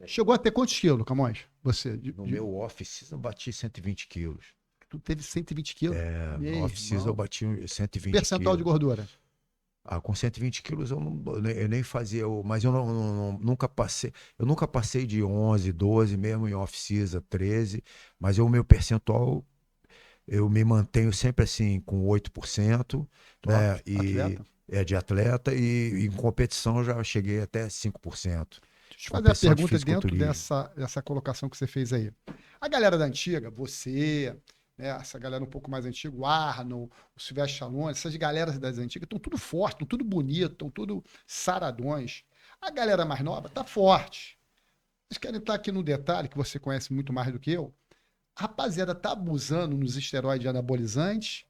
Speaker 1: Chegou a ter quantos quilos, Camões? Você?
Speaker 2: no meu off-season eu bati 120 quilos.
Speaker 1: Tu teve 120 quilos? Meu
Speaker 2: No off-season eu
Speaker 1: irmão.
Speaker 2: bati 120
Speaker 1: Percentual de
Speaker 2: quilos.
Speaker 1: gordura?
Speaker 2: Com 120 quilos eu nem fazia, mas eu nunca passei de 11, 12 mesmo em off-season, 13, mas o meu percentual, eu me mantenho sempre assim com 8%,
Speaker 1: Top.
Speaker 2: né? E
Speaker 1: Atleta?
Speaker 2: é de atleta e em competição eu já cheguei até 5%.
Speaker 1: Deixa eu te fazer a
Speaker 2: Competição de
Speaker 1: pergunta dentro
Speaker 2: fisiculturismo.
Speaker 1: dessa colocação que você fez aí. A galera da antiga, você, né, essa galera um pouco mais antiga, o Arnold, o Silvestre Stallone, essas galeras das antigas, estão tudo fortes, estão tudo bonito, estão tudo saradões. A galera mais nova tá forte. Vocês querem estar aqui no detalhe, que você conhece muito mais do que eu. A rapaziada tá abusando nos esteroides anabolizantes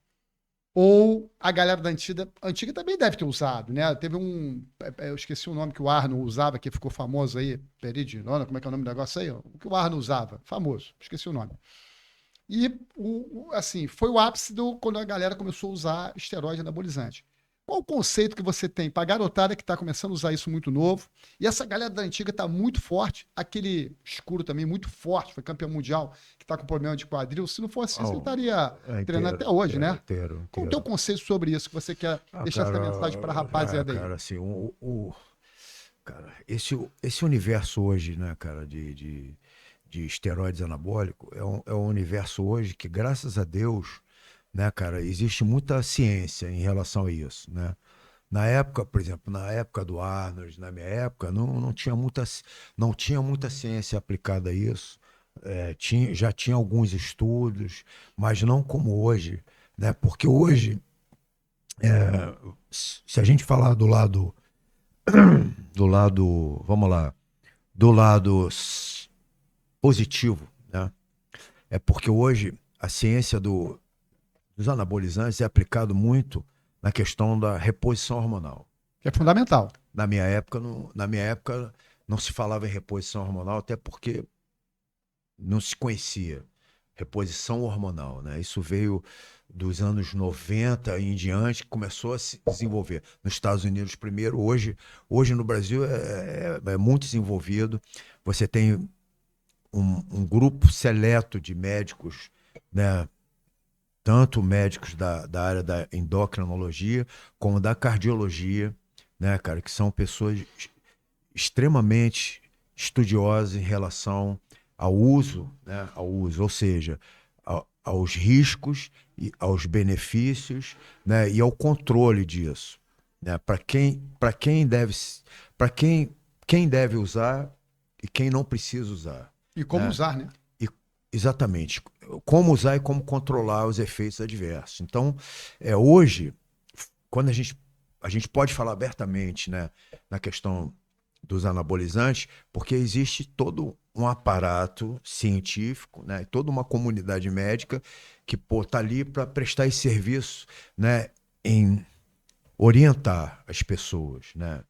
Speaker 1: ou a galera da antiga também deve ter usado, né? Teve eu esqueci o nome que o Arno usava, que ficou famoso aí, peridinona, como é que é o nome do negócio aí? O que o Arno usava, famoso, esqueci o nome. E, assim, foi o ápice quando a galera começou a usar esteroide anabolizante. Qual o conceito que você tem para a garotada que está começando a usar isso muito novo? E essa galera da antiga está muito forte, aquele escuro também muito forte, foi campeão mundial, que está com problema de quadril. Se não fosse isso, ele
Speaker 2: Oh,
Speaker 1: estaria treinando até
Speaker 2: inteiro,
Speaker 1: hoje,
Speaker 2: inteiro,
Speaker 1: né?
Speaker 2: inteiro,
Speaker 1: Qual o teu
Speaker 2: inteiro.
Speaker 1: conceito sobre isso que você quer deixar essa mensagem para a rapaziada aí?
Speaker 2: Cara, assim, cara, esse universo hoje, né, cara, de esteroides anabólicos, é um universo hoje que, graças a Deus, né, cara, existe muita ciência em relação a isso, né? Na época, por exemplo, na época do Arnold, na minha época, não tinha muita ciência aplicada a isso. Já tinha alguns estudos, mas não como hoje, né? Porque hoje, se a gente falar vamos lá, do lado positivo, né? É porque hoje a ciência dos anabolizantes é aplicado muito na questão da reposição hormonal.
Speaker 1: Que é fundamental.
Speaker 2: Na minha época não se falava em reposição hormonal, até porque não se conhecia reposição hormonal, né? Isso veio dos anos 90 em diante, começou a se desenvolver. Nos Estados Unidos primeiro, hoje no Brasil é muito desenvolvido. Você tem um grupo seleto de médicos, né? Tanto médicos da área da endocrinologia como da cardiologia, né, cara, que são pessoas extremamente estudiosas em relação ao uso, né, ou seja, aos riscos e aos benefícios, né, e ao controle disso, né, quem deve usar e quem não precisa usar.
Speaker 1: E como
Speaker 2: Né?
Speaker 1: usar, né?
Speaker 2: Exatamente. Como usar e como controlar os efeitos adversos. Então, hoje, quando a gente pode falar abertamente, né, na questão dos anabolizantes, porque existe todo um aparato científico, né, toda uma comunidade médica que está ali para prestar esse serviço, né, em orientar as pessoas, né,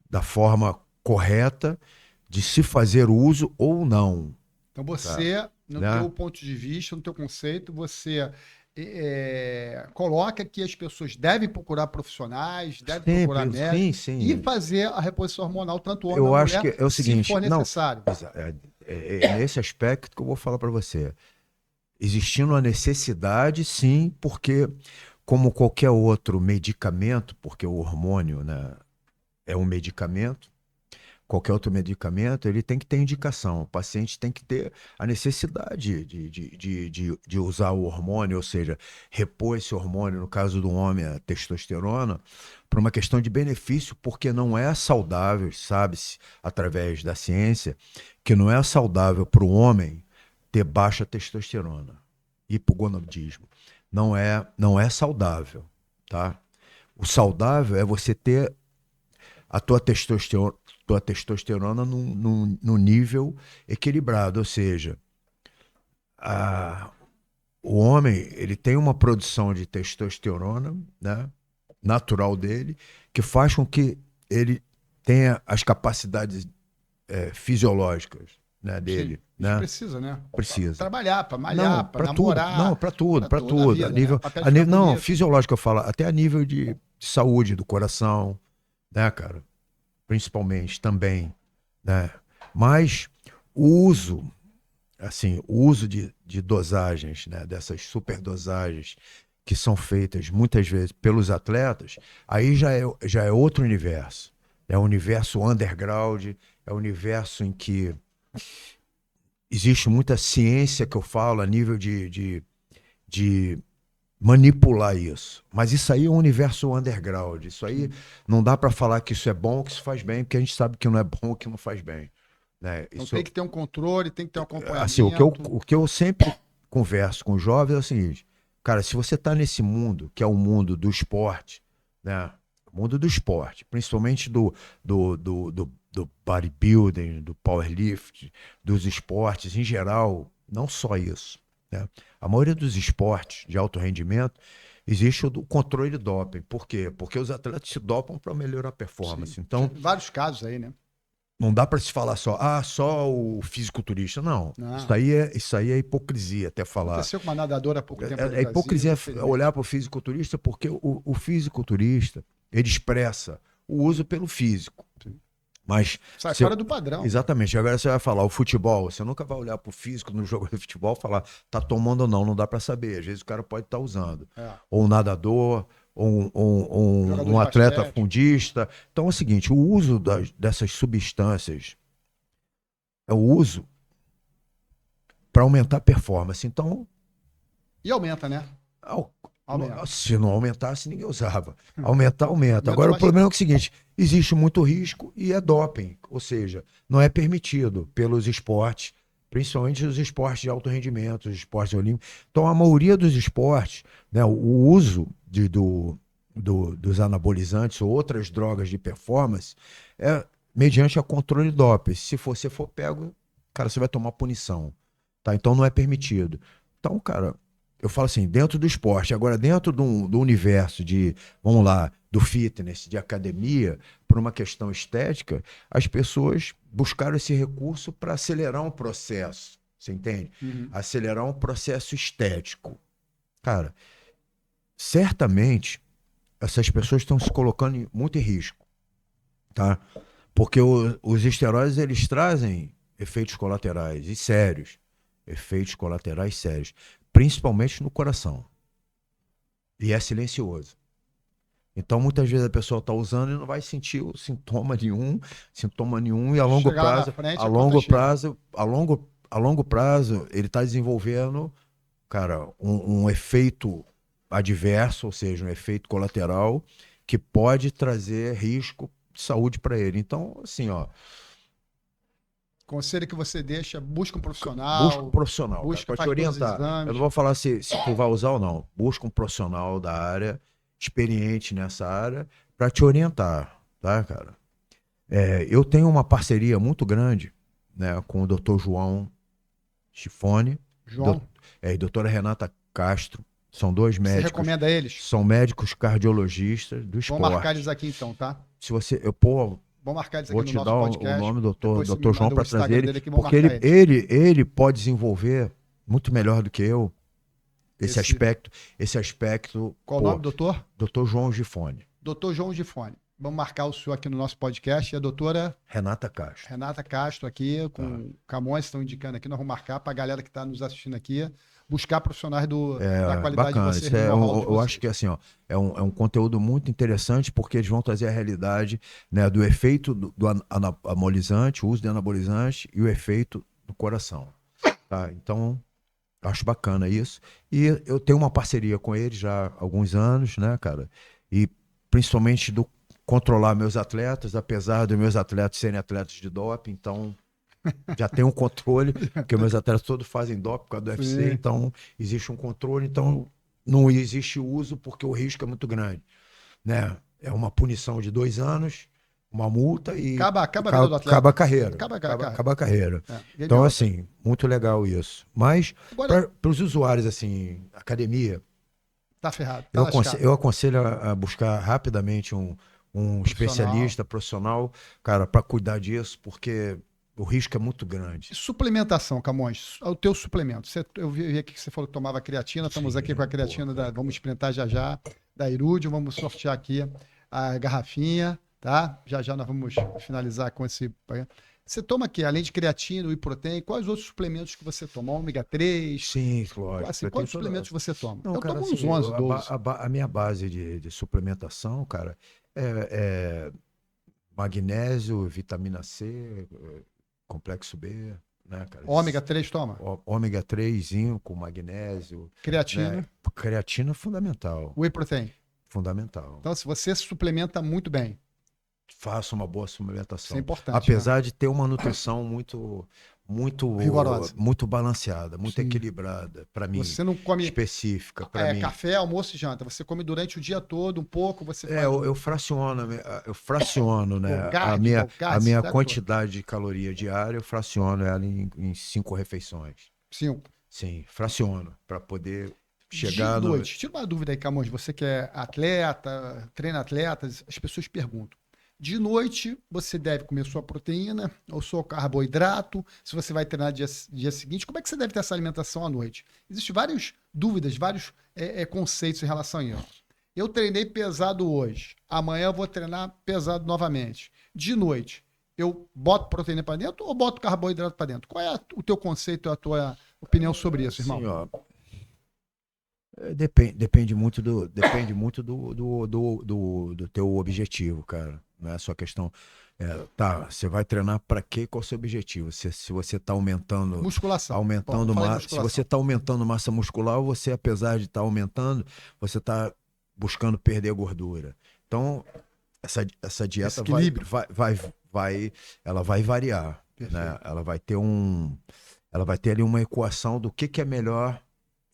Speaker 2: da forma correta de se fazer uso ou não.
Speaker 1: Então você, no
Speaker 2: Né?
Speaker 1: teu ponto de vista, no teu conceito, você coloca que as pessoas devem procurar profissionais, devem procurar médicos
Speaker 2: sim.
Speaker 1: e fazer a reposição hormonal, tanto o homem
Speaker 2: Eu
Speaker 1: quanto a
Speaker 2: acho
Speaker 1: mulher,
Speaker 2: que é o
Speaker 1: se
Speaker 2: seguinte,
Speaker 1: for
Speaker 2: não,
Speaker 1: necessário.
Speaker 2: é nesse aspecto que eu vou falar para você. Existindo a necessidade, sim, porque como qualquer outro medicamento, porque o hormônio, né, é um medicamento, qualquer outro medicamento, ele tem que ter indicação. O paciente tem que ter a necessidade de usar o hormônio, ou seja, repor esse hormônio, no caso do homem, a testosterona, por uma questão de benefício, porque não é saudável, sabe-se, através da ciência, que não é saudável para o homem ter baixa testosterona. Hipogonadismo. Não é saudável, tá? O saudável é você ter a tua testosterona num nível equilibrado, ou seja, o homem ele tem uma produção de testosterona, né, natural dele, que faz com que ele tenha as capacidades fisiológicas, né, dele.
Speaker 1: Sim, a gente
Speaker 2: Né?
Speaker 1: precisa, né?
Speaker 2: Precisa.
Speaker 1: Pra trabalhar, para
Speaker 2: Não,
Speaker 1: malhar, para
Speaker 2: para tudo. Não,
Speaker 1: namorar,
Speaker 2: para tudo, para
Speaker 1: tudo na
Speaker 2: tudo.
Speaker 1: vida,
Speaker 2: A nível,
Speaker 1: né? Até ficar
Speaker 2: não,
Speaker 1: bonito.
Speaker 2: fisiológico eu falo, até a nível de saúde do coração, né, cara? Principalmente também, né? Mas o uso, assim, o uso de dosagens, né, dessas superdosagens que são feitas muitas vezes pelos atletas, aí já é outro universo. É um universo underground, é um universo em que existe muita ciência que eu falo a nível de manipular isso. Mas isso aí é um universo underground. Isso aí não dá para falar que isso é bom, que isso faz bem, porque a gente sabe que não é bom, que não faz bem. Né?
Speaker 1: Então
Speaker 2: Isso,
Speaker 1: tem que ter um controle, tem que ter um
Speaker 2: assim,
Speaker 1: acompanhamento.
Speaker 2: o que eu sempre converso com os jovens é o seguinte, cara, se você está nesse mundo, que é o mundo do esporte, né? O mundo do esporte, principalmente do bodybuilding, do powerlifting, dos esportes em geral, não só isso. Né? A maioria dos esportes de alto rendimento existe o controle de doping. Por quê? Porque os atletas se dopam para melhorar a performance.
Speaker 1: Sim.
Speaker 2: Então,
Speaker 1: Vários casos aí, né?
Speaker 2: não dá para se falar só o fisiculturista. Não.
Speaker 1: Não.
Speaker 2: Isso aí é hipocrisia até falar.
Speaker 1: Aconteceu com uma nadadora há pouco tempo no
Speaker 2: É
Speaker 1: Brasil,
Speaker 2: hipocrisia
Speaker 1: infelizmente.
Speaker 2: olhar para o fisiculturista porque o fisiculturista ele expressa o uso pelo físico. Mas
Speaker 1: Sai fora do padrão.
Speaker 2: Exatamente. Agora você vai falar o futebol, você nunca vai olhar para o físico no jogo de futebol e falar tá tomando ou não dá para saber. Às vezes o cara pode estar usando.
Speaker 1: É.
Speaker 2: Ou um nadador, ou
Speaker 1: Jogador
Speaker 2: um
Speaker 1: de
Speaker 2: atleta
Speaker 1: basquete.
Speaker 2: fundista. Então é o seguinte, o uso dessas substâncias é o uso para aumentar a performance. Então,
Speaker 1: E aumenta, né? Aumenta.
Speaker 2: se não aumentasse, ninguém usava. Aumenta.
Speaker 1: Aumenta
Speaker 2: Agora, o
Speaker 1: bastante.
Speaker 2: problema é o seguinte, existe muito risco e é doping. Ou seja, não é permitido pelos esportes, principalmente os esportes de alto rendimento, os esportes olímpicos. Então, a maioria dos esportes, né, o uso dos anabolizantes ou outras drogas de performance é mediante a controle de doping. Se você for pego, cara, você vai tomar punição. Tá? Então, não é permitido. Então, cara, eu falo assim, dentro do esporte, agora dentro do universo vamos lá, do fitness, de academia, por uma questão estética, as pessoas buscaram esse recurso para acelerar um processo, você entende?
Speaker 1: Uhum.
Speaker 2: Acelerar um processo estético. Cara, certamente essas pessoas estão se colocando muito em risco, tá? Porque os esteroides, eles trazem efeitos colaterais e sérios. Efeitos colaterais sérios. Principalmente no coração. E é silencioso. Então, muitas vezes a pessoa está usando e não vai sentir o sintoma nenhum, e a longo
Speaker 1: Chegar lá na
Speaker 2: prazo,
Speaker 1: frente, a conta chega.
Speaker 2: a longo prazo, ele está desenvolvendo, cara, um efeito adverso, ou seja, um efeito colateral que pode trazer risco de saúde para ele. Então, assim, ó,
Speaker 1: Conselho que você deixa, busca um
Speaker 2: busca um
Speaker 1: profissional,
Speaker 2: profissional, cara,
Speaker 1: busca,
Speaker 2: para te
Speaker 1: faz todos os
Speaker 2: orientar. Eu não
Speaker 1: exames.
Speaker 2: vou falar se tu vai usar ou não. Busca um profissional da área, experiente nessa área, para te orientar, tá, cara? Eu tenho uma parceria muito grande, né, com o Dr. João Schifone,
Speaker 1: João,
Speaker 2: e doutora Renata Castro. São dois
Speaker 1: você
Speaker 2: médicos,
Speaker 1: recomenda eles?
Speaker 2: são médicos cardiologistas do
Speaker 1: Vamos marcar eles
Speaker 2: esporte.
Speaker 1: aqui então, tá?
Speaker 2: Se você, eu pô,
Speaker 1: Vamos marcar eles aqui
Speaker 2: vou
Speaker 1: no
Speaker 2: te
Speaker 1: nosso
Speaker 2: dar o
Speaker 1: podcast.
Speaker 2: nome do
Speaker 1: Depois você me
Speaker 2: doutor João
Speaker 1: manda o
Speaker 2: para trazer
Speaker 1: Instagram
Speaker 2: ele,
Speaker 1: dele aqui, vamos
Speaker 2: porque
Speaker 1: marcar eles.
Speaker 2: ele pode desenvolver muito melhor do que eu
Speaker 1: Esse,
Speaker 2: esse aspecto,
Speaker 1: qual o nome,
Speaker 2: pô,
Speaker 1: doutor?
Speaker 2: doutor João Gifone,
Speaker 1: Doutor João Gifone. Vamos marcar o senhor aqui no nosso podcast. E a doutora
Speaker 2: Renata Castro.
Speaker 1: Renata Castro aqui,
Speaker 2: Tá.
Speaker 1: com o Camões, estão indicando aqui. Nós vamos marcar para a galera que está nos assistindo aqui, buscar profissionais da qualidade de
Speaker 2: Bacana,
Speaker 1: vocês,
Speaker 2: isso
Speaker 1: do know-how de
Speaker 2: eu acho
Speaker 1: vocês.
Speaker 2: que assim, ó, é um conteúdo muito interessante porque eles vão trazer a realidade, né, do efeito do anabolizante, o uso de anabolizante e o efeito do coração, tá? Então, acho bacana isso. E eu tenho uma parceria com eles já há alguns anos, né, cara? E principalmente do controlar meus atletas, apesar dos meus atletas serem atletas de doping, então já tem um controle, porque meus atletas todos fazem doping por causa do UFC,
Speaker 1: Sim.
Speaker 2: então existe um controle, então não existe uso porque o risco é muito grande, né? É uma punição de 2 anos, uma multa e
Speaker 1: Acaba a vida do
Speaker 2: acaba a
Speaker 1: atleta.
Speaker 2: carreira.
Speaker 1: Acaba a carreira.
Speaker 2: Acaba a carreira.
Speaker 1: E aí vem
Speaker 2: Então,
Speaker 1: outra.
Speaker 2: assim, muito legal isso. Mas,
Speaker 1: Agora,
Speaker 2: para os usuários, assim, academia,
Speaker 1: tá ferrado, tá lascado.
Speaker 2: eu aconselho a buscar rapidamente um
Speaker 1: Profissional.
Speaker 2: especialista profissional, cara, para cuidar disso, porque o risco é muito grande.
Speaker 1: Suplementação, Camões. O teu suplemento. Eu vi aqui que você falou que tomava creatina. Estamos aqui com a creatina vamos experimentar já já da Irudium. Vamos sortear aqui a garrafinha, tá? Já já nós vamos finalizar com esse. Você toma aqui, além de creatina, whey protein, quais outros suplementos que você toma? Ômega 3?
Speaker 2: Sim, lógico.
Speaker 1: Assim, quais suplementos você toma?
Speaker 2: Não,
Speaker 1: Eu
Speaker 2: cara,
Speaker 1: tomo uns
Speaker 2: assim,
Speaker 1: 11, 12.
Speaker 2: a minha base de suplementação, cara, é magnésio, vitamina C, complexo B, né, cara?
Speaker 1: Ômega 3 toma?
Speaker 2: Ômega 3, zinco, magnésio, né?
Speaker 1: Creatina,
Speaker 2: Creatina é fundamental,
Speaker 1: whey protein.
Speaker 2: fundamental.
Speaker 1: Então, se você suplementa muito bem,
Speaker 2: Faça uma boa
Speaker 1: isso é
Speaker 2: suplementação.
Speaker 1: importante, né?
Speaker 2: Apesar de ter uma nutrição
Speaker 1: Rigorosa.
Speaker 2: muito balanceada, muito
Speaker 1: Sim.
Speaker 2: equilibrada, para mim,
Speaker 1: Você não come
Speaker 2: específica, para mim.
Speaker 1: café, almoço e janta. Você come durante o dia todo um pouco, você faz
Speaker 2: Eu fraciono, né,
Speaker 1: low
Speaker 2: a
Speaker 1: carb,
Speaker 2: minha
Speaker 1: sabe?
Speaker 2: quantidade de caloria diária, eu fraciono ela em 5 refeições.
Speaker 1: 5.
Speaker 2: Sim, fraciono, para poder
Speaker 1: De
Speaker 2: chegar no.
Speaker 1: noite, tira uma dúvida aí, Camões. Você que é atleta, treina atletas, as pessoas perguntam. De noite, você deve comer sua proteína ou seu carboidrato. Se você vai treinar dia seguinte, como é que você deve ter essa alimentação à noite? Existem várias dúvidas, vários conceitos em relação a isso. Eu treinei pesado hoje. Amanhã eu vou treinar pesado novamente. De noite, eu boto proteína para dentro ou boto carboidrato para dentro? Qual é o teu conceito, a tua opinião sobre isso, irmão?
Speaker 2: Sim, ó. Depende muito do teu objetivo, cara. Não é só questão. Tá, você vai treinar para quê? Qual é o seu objetivo? Se você está
Speaker 1: Musculação. Bom,
Speaker 2: se você está aumentando massa muscular, você, apesar de estar aumentando, você está buscando perder gordura. Então, essa
Speaker 1: Esse
Speaker 2: dieta
Speaker 1: equilíbrio.
Speaker 2: ela vai variar,
Speaker 1: Perfeito.
Speaker 2: né? Ela vai ter ali uma equação do que é melhor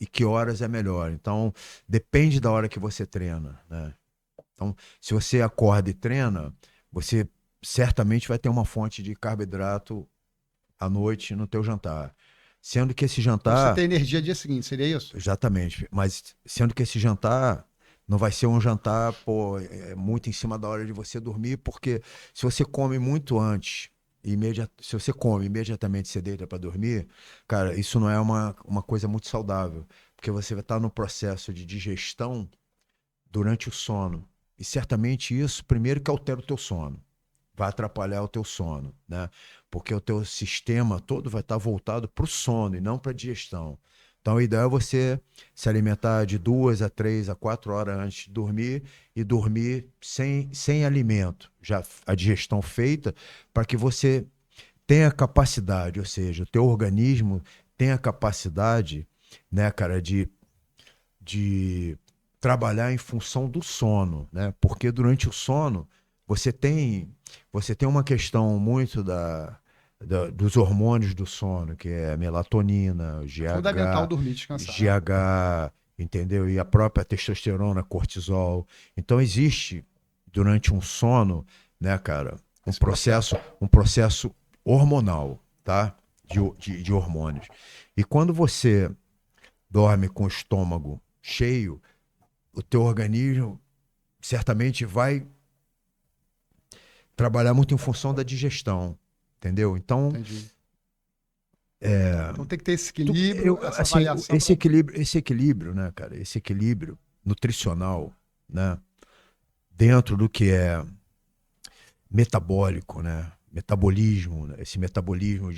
Speaker 2: e que horas é melhor. Então, depende da hora que você treina, né? Então, se você acorda e treina, você certamente vai ter uma fonte de carboidrato à noite no teu jantar. Sendo que esse
Speaker 1: Para você
Speaker 2: jantar,
Speaker 1: ter energia dia seguinte, seria isso?
Speaker 2: exatamente, mas sendo que esse jantar não vai ser um jantar, pô, muito em cima da hora de você dormir, porque se você come muito antes se você come imediatamente você deita para dormir, cara, isso não é uma coisa muito saudável, porque você vai estar no processo de digestão durante o sono. E certamente isso, primeiro que altera o teu sono, vai atrapalhar o teu sono, né? Porque o teu sistema todo vai estar voltado para o sono e não para a digestão. Então, o ideal é você se alimentar de 2 a 3 a 4 horas antes de dormir e dormir sem alimento, já a digestão feita, para que você tenha capacidade, ou seja, o teu organismo tenha capacidade, né, cara, de trabalhar em função do sono, né? Porque durante o sono você tem uma questão muito dos hormônios do sono, que é a melatonina, o
Speaker 1: É fundamental
Speaker 2: GH,
Speaker 1: dormir, descansar, né?
Speaker 2: GH, entendeu? E a própria testosterona, cortisol. Então existe durante um sono, né, cara,
Speaker 1: Esse processo.
Speaker 2: um processo hormonal, tá? De hormônios. E quando você dorme com o estômago cheio, o teu organismo certamente vai trabalhar muito em função da digestão, entendeu? Então,
Speaker 1: Entendi. Então tem que ter esse equilíbrio, essa
Speaker 2: assim,
Speaker 1: avaliação.
Speaker 2: esse equilíbrio, né, cara? Esse equilíbrio nutricional, né? Dentro do que é metabólico, né? Metabolismo, né? Esse metabolismo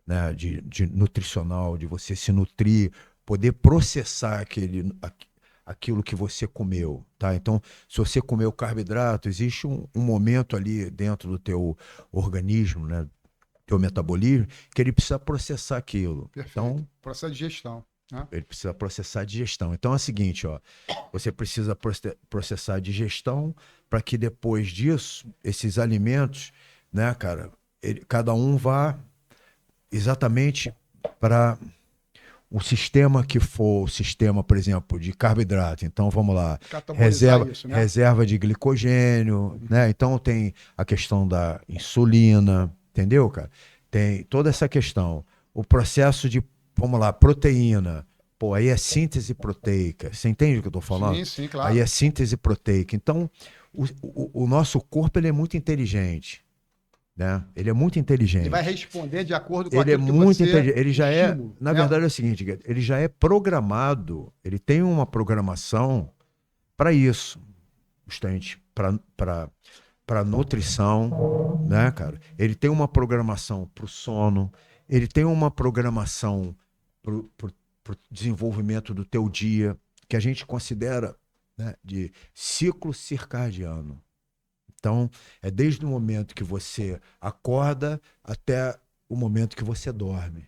Speaker 2: né, de nutricional, de você se nutrir, poder processar aquilo que você comeu, tá? Então, se você comeu carboidrato, existe um momento ali dentro do teu organismo, né, teu metabolismo, que ele precisa processar aquilo.
Speaker 1: Perfeito.
Speaker 2: Então,
Speaker 1: Processo de gestão, né?
Speaker 2: ele precisa processar a digestão. Então é o seguinte, ó, você precisa processar a digestão para que depois disso, esses alimentos, né, cara, cada um vá exatamente para o sistema que for o sistema, por exemplo, de carboidrato. Então, vamos lá,
Speaker 1: Catabolizar isso, né?
Speaker 2: reserva de glicogênio, né? Então tem a questão da insulina, entendeu, cara? Tem toda essa questão. O processo de, vamos lá, proteína. Pô, aí é síntese proteica. Você entende o que eu estou falando?
Speaker 1: Sim, sim, claro.
Speaker 2: Aí é síntese proteica. Então, o nosso corpo ele é muito inteligente, né? Ele é muito inteligente.
Speaker 1: Ele vai responder de acordo com
Speaker 2: Ele é
Speaker 1: aquilo que
Speaker 2: muito
Speaker 1: você
Speaker 2: inteligente. Ele já é,
Speaker 1: estímulo,
Speaker 2: na
Speaker 1: né?
Speaker 2: verdade é o seguinte, ele já é programado, ele tem uma programação para isso, justamente para nutrição, né, cara? Ele tem uma programação para o sono, ele tem uma programação para o desenvolvimento do teu dia, que a gente considera, né, de ciclo circadiano. Então, é desde o momento que você acorda até o momento que você dorme.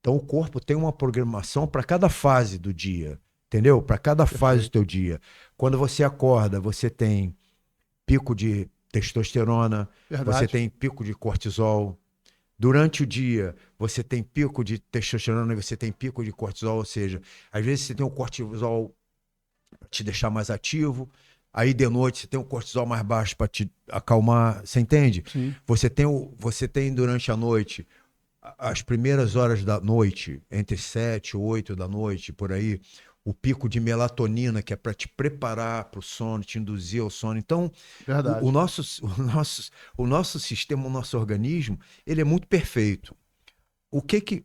Speaker 2: Então, o corpo tem uma programação para cada fase do dia, entendeu? Para cada fase do teu dia. Quando você acorda, você tem pico de testosterona,
Speaker 1: Verdade.
Speaker 2: você tem pico de cortisol. Durante o dia, você tem pico de testosterona e você tem pico de cortisol, ou seja, às vezes você tem o cortisol para te deixar mais ativo. Aí de noite você tem um cortisol mais baixo para te acalmar, você entende?
Speaker 1: Sim.
Speaker 2: Você tem durante a noite, as primeiras horas da noite, entre 7 e 8 da noite, por aí, o pico de melatonina, que é para te preparar para o sono, te induzir ao sono. Então,
Speaker 1: Verdade.
Speaker 2: o nosso sistema, o nosso organismo, ele é muito perfeito. O que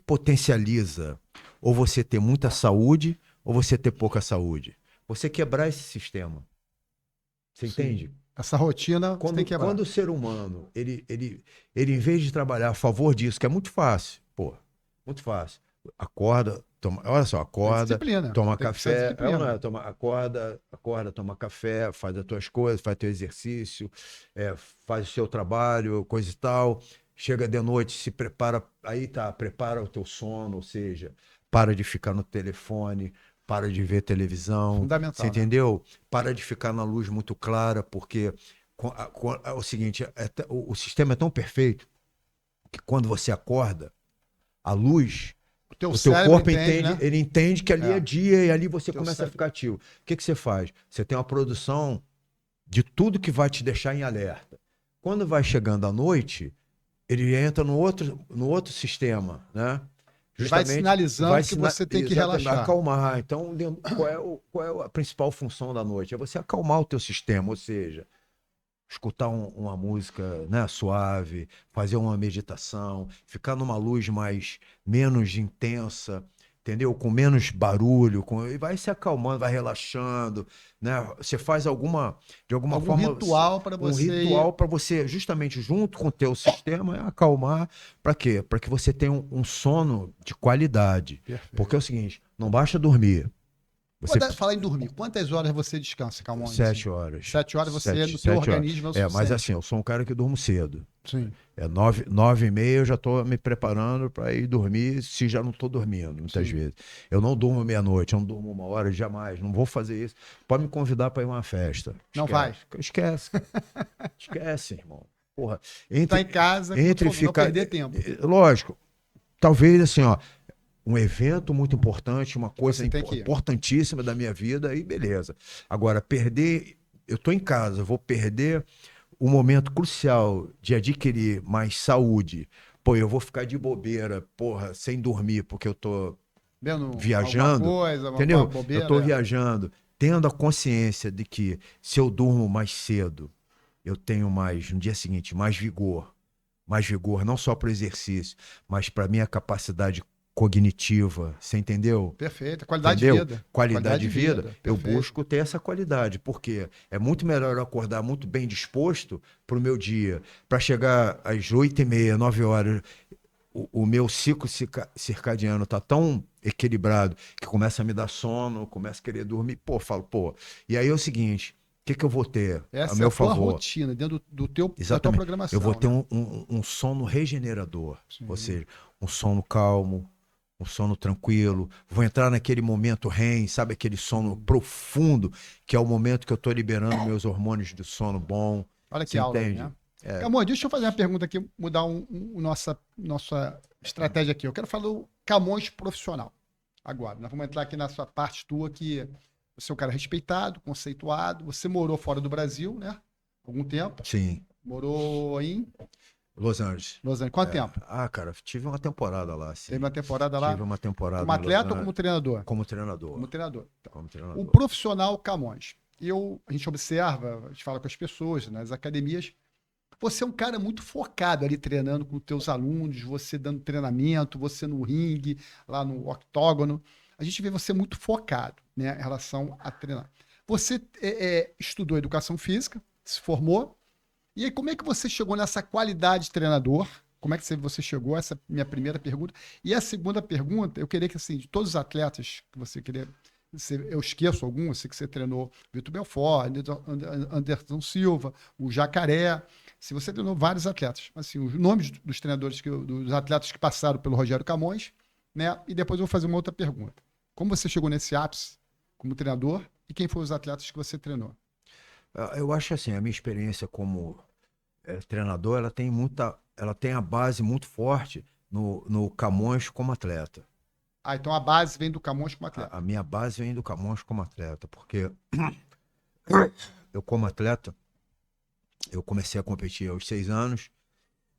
Speaker 2: potencializa ou você ter muita saúde ou você ter pouca saúde? Você quebrar esse sistema. Você
Speaker 1: Sim.
Speaker 2: entende?
Speaker 1: Essa rotina você tem que quebrar.
Speaker 2: Quando o ser humano, ele em vez de trabalhar a favor disso, que é muito fácil, pô, muito fácil. Acorda, olha só, acorda,
Speaker 1: Disciplina.
Speaker 2: toma
Speaker 1: Tem que ser
Speaker 2: café,
Speaker 1: disciplina.
Speaker 2: acorda, toma café, faz as tuas coisas, faz teu exercício, faz o seu trabalho, coisa e tal. Chega de noite, se prepara, aí tá, prepara o teu sono, ou seja, para de ficar no telefone, para de ver televisão,
Speaker 1: Fundamental,
Speaker 2: você
Speaker 1: né?
Speaker 2: entendeu? Para de ficar na luz muito clara, porque é o seguinte, o sistema é tão perfeito que quando você acorda, a luz,
Speaker 1: O teu
Speaker 2: o teu
Speaker 1: cérebro
Speaker 2: corpo
Speaker 1: entende, né?
Speaker 2: ele entende que ali é dia e ali você
Speaker 1: Teu
Speaker 2: começa a
Speaker 1: cérebro.
Speaker 2: ficar ativo. O que você faz? Você tem uma produção de tudo que vai te deixar em alerta. Quando vai chegando à noite, ele entra no outro sistema, né?
Speaker 1: Ele vai sinalizando que você tem que
Speaker 2: exatamente,
Speaker 1: relaxar.
Speaker 2: acalmar. Então, qual é a principal função da noite? É você acalmar o teu sistema, ou seja, escutar uma música, né, suave, fazer uma meditação, ficar numa luz menos intensa, entendeu? Com menos barulho, e vai se acalmando, vai relaxando, né? Você faz de alguma
Speaker 1: Algum
Speaker 2: forma,
Speaker 1: ritual para
Speaker 2: um
Speaker 1: você ir.
Speaker 2: ritual para você, justamente junto com o teu sistema, acalmar. Para quê? Para que você tenha um sono de qualidade. Porque é o
Speaker 1: Perfeito.
Speaker 2: seguinte, não basta dormir. Você
Speaker 1: Falar em dormir, quantas horas você descansa, Camões? Assim?
Speaker 2: 7 horas.
Speaker 1: 7 horas você, no teu
Speaker 2: 7 horas.
Speaker 1: organismo é o
Speaker 2: Mas assim,
Speaker 1: suficiente.
Speaker 2: eu sou um cara que durmo cedo.
Speaker 1: Sim,
Speaker 2: 9h30 eu já estou me preparando para ir dormir, se já não estou dormindo, muitas
Speaker 1: sim.
Speaker 2: vezes. Eu não durmo meia-noite, eu não durmo 1 hora, jamais. Não vou fazer isso. Pode me convidar para ir a uma festa.
Speaker 1: Não vai.
Speaker 2: Esquece, cara. Esquece, irmão. Porra,
Speaker 1: Tá em casa, como tu
Speaker 2: entre
Speaker 1: falou, não
Speaker 2: ficar.
Speaker 1: perder tempo.
Speaker 2: Lógico, talvez assim, ó, um evento muito importante, uma coisa
Speaker 1: Você tem que ir.
Speaker 2: importantíssima da minha vida, aí beleza. Agora, eu estou em casa, eu vou perder o momento crucial de adquirir mais saúde. Pô, eu vou ficar de bobeira, porra, sem dormir, porque eu tô
Speaker 1: Vendo alguma
Speaker 2: viajando,
Speaker 1: coisa, alguma
Speaker 2: entendeu? Eu tô
Speaker 1: bobeira.
Speaker 2: viajando, tendo a consciência de que se eu durmo mais cedo, eu tenho no dia seguinte, mais vigor, não só para o exercício, mas para minha capacidade cognitiva, você entendeu?
Speaker 1: Perfeito. Qualidade de
Speaker 2: Entendeu?
Speaker 1: vida.
Speaker 2: Qualidade de vida, eu
Speaker 1: Perfeito.
Speaker 2: busco ter essa qualidade, porque é muito melhor eu acordar muito bem disposto para o meu dia, para chegar às 8h30, 9 horas, o meu ciclo circadiano tá tão equilibrado que começa a me dar sono, começa a querer dormir, pô, falo, pô, e aí é o seguinte, o que eu vou ter a
Speaker 1: Essa é
Speaker 2: meu
Speaker 1: a tua
Speaker 2: favor?
Speaker 1: rotina, dentro da tua
Speaker 2: Exatamente.
Speaker 1: programação.
Speaker 2: Eu vou ter
Speaker 1: né?
Speaker 2: um sono regenerador, ou
Speaker 1: Sim.
Speaker 2: seja, um sono calmo, um sono tranquilo. Vou entrar naquele momento REM, sabe, aquele sono profundo, que é o momento que eu estou liberando meus hormônios de sono bom.
Speaker 1: Olha que
Speaker 2: Você
Speaker 1: aula aí,
Speaker 2: entende?
Speaker 1: né? Camões, deixa eu fazer uma pergunta aqui, mudar nossa estratégia aqui. Eu quero falar do Camões profissional. Agora, nós vamos entrar aqui na sua parte tua, que você é um cara respeitado, conceituado. Você morou fora do Brasil, né? Algum tempo.
Speaker 2: Sim.
Speaker 1: Morou em
Speaker 2: Los Angeles.
Speaker 1: Los Angeles. Quanto tempo?
Speaker 2: Cara, tive uma temporada lá, sim.
Speaker 1: Teve uma temporada lá?
Speaker 2: Tive uma temporada
Speaker 1: Como
Speaker 2: em Los
Speaker 1: atleta ou
Speaker 2: Angeles.
Speaker 1: como treinador?
Speaker 2: Como treinador.
Speaker 1: Como treinador. Então,
Speaker 2: Como
Speaker 1: o
Speaker 2: treinador.
Speaker 1: profissional Camões. A gente observa, a gente fala com as pessoas nas academias. Você é um cara muito focado ali treinando com os teus alunos, você dando treinamento, você no ringue, lá no octógono. A gente vê você muito focado, né, em relação a treinar. Você estudou educação física, se formou. E aí, como é que você chegou nessa qualidade de treinador? Como é que você chegou? Essa é a minha primeira pergunta. E a segunda pergunta, eu queria que, assim, de todos os atletas que você queria. Eu esqueço algum, eu sei que você treinou Vitor Belfort, Anderson Silva, o Jacaré. Se você treinou vários atletas, assim, os nomes dos treinadores, dos atletas que passaram pelo Rogério Camões, né? E depois eu vou fazer uma outra pergunta. Como você chegou nesse ápice como treinador e quem foram os atletas que você treinou?
Speaker 2: Eu acho assim, a minha experiência como treinador, ela tem a base muito forte no Camões como atleta.
Speaker 1: Então a base vem do Camões como atleta.
Speaker 2: A minha base vem do Camões como atleta, porque eu como atleta, eu comecei a competir aos 6 anos,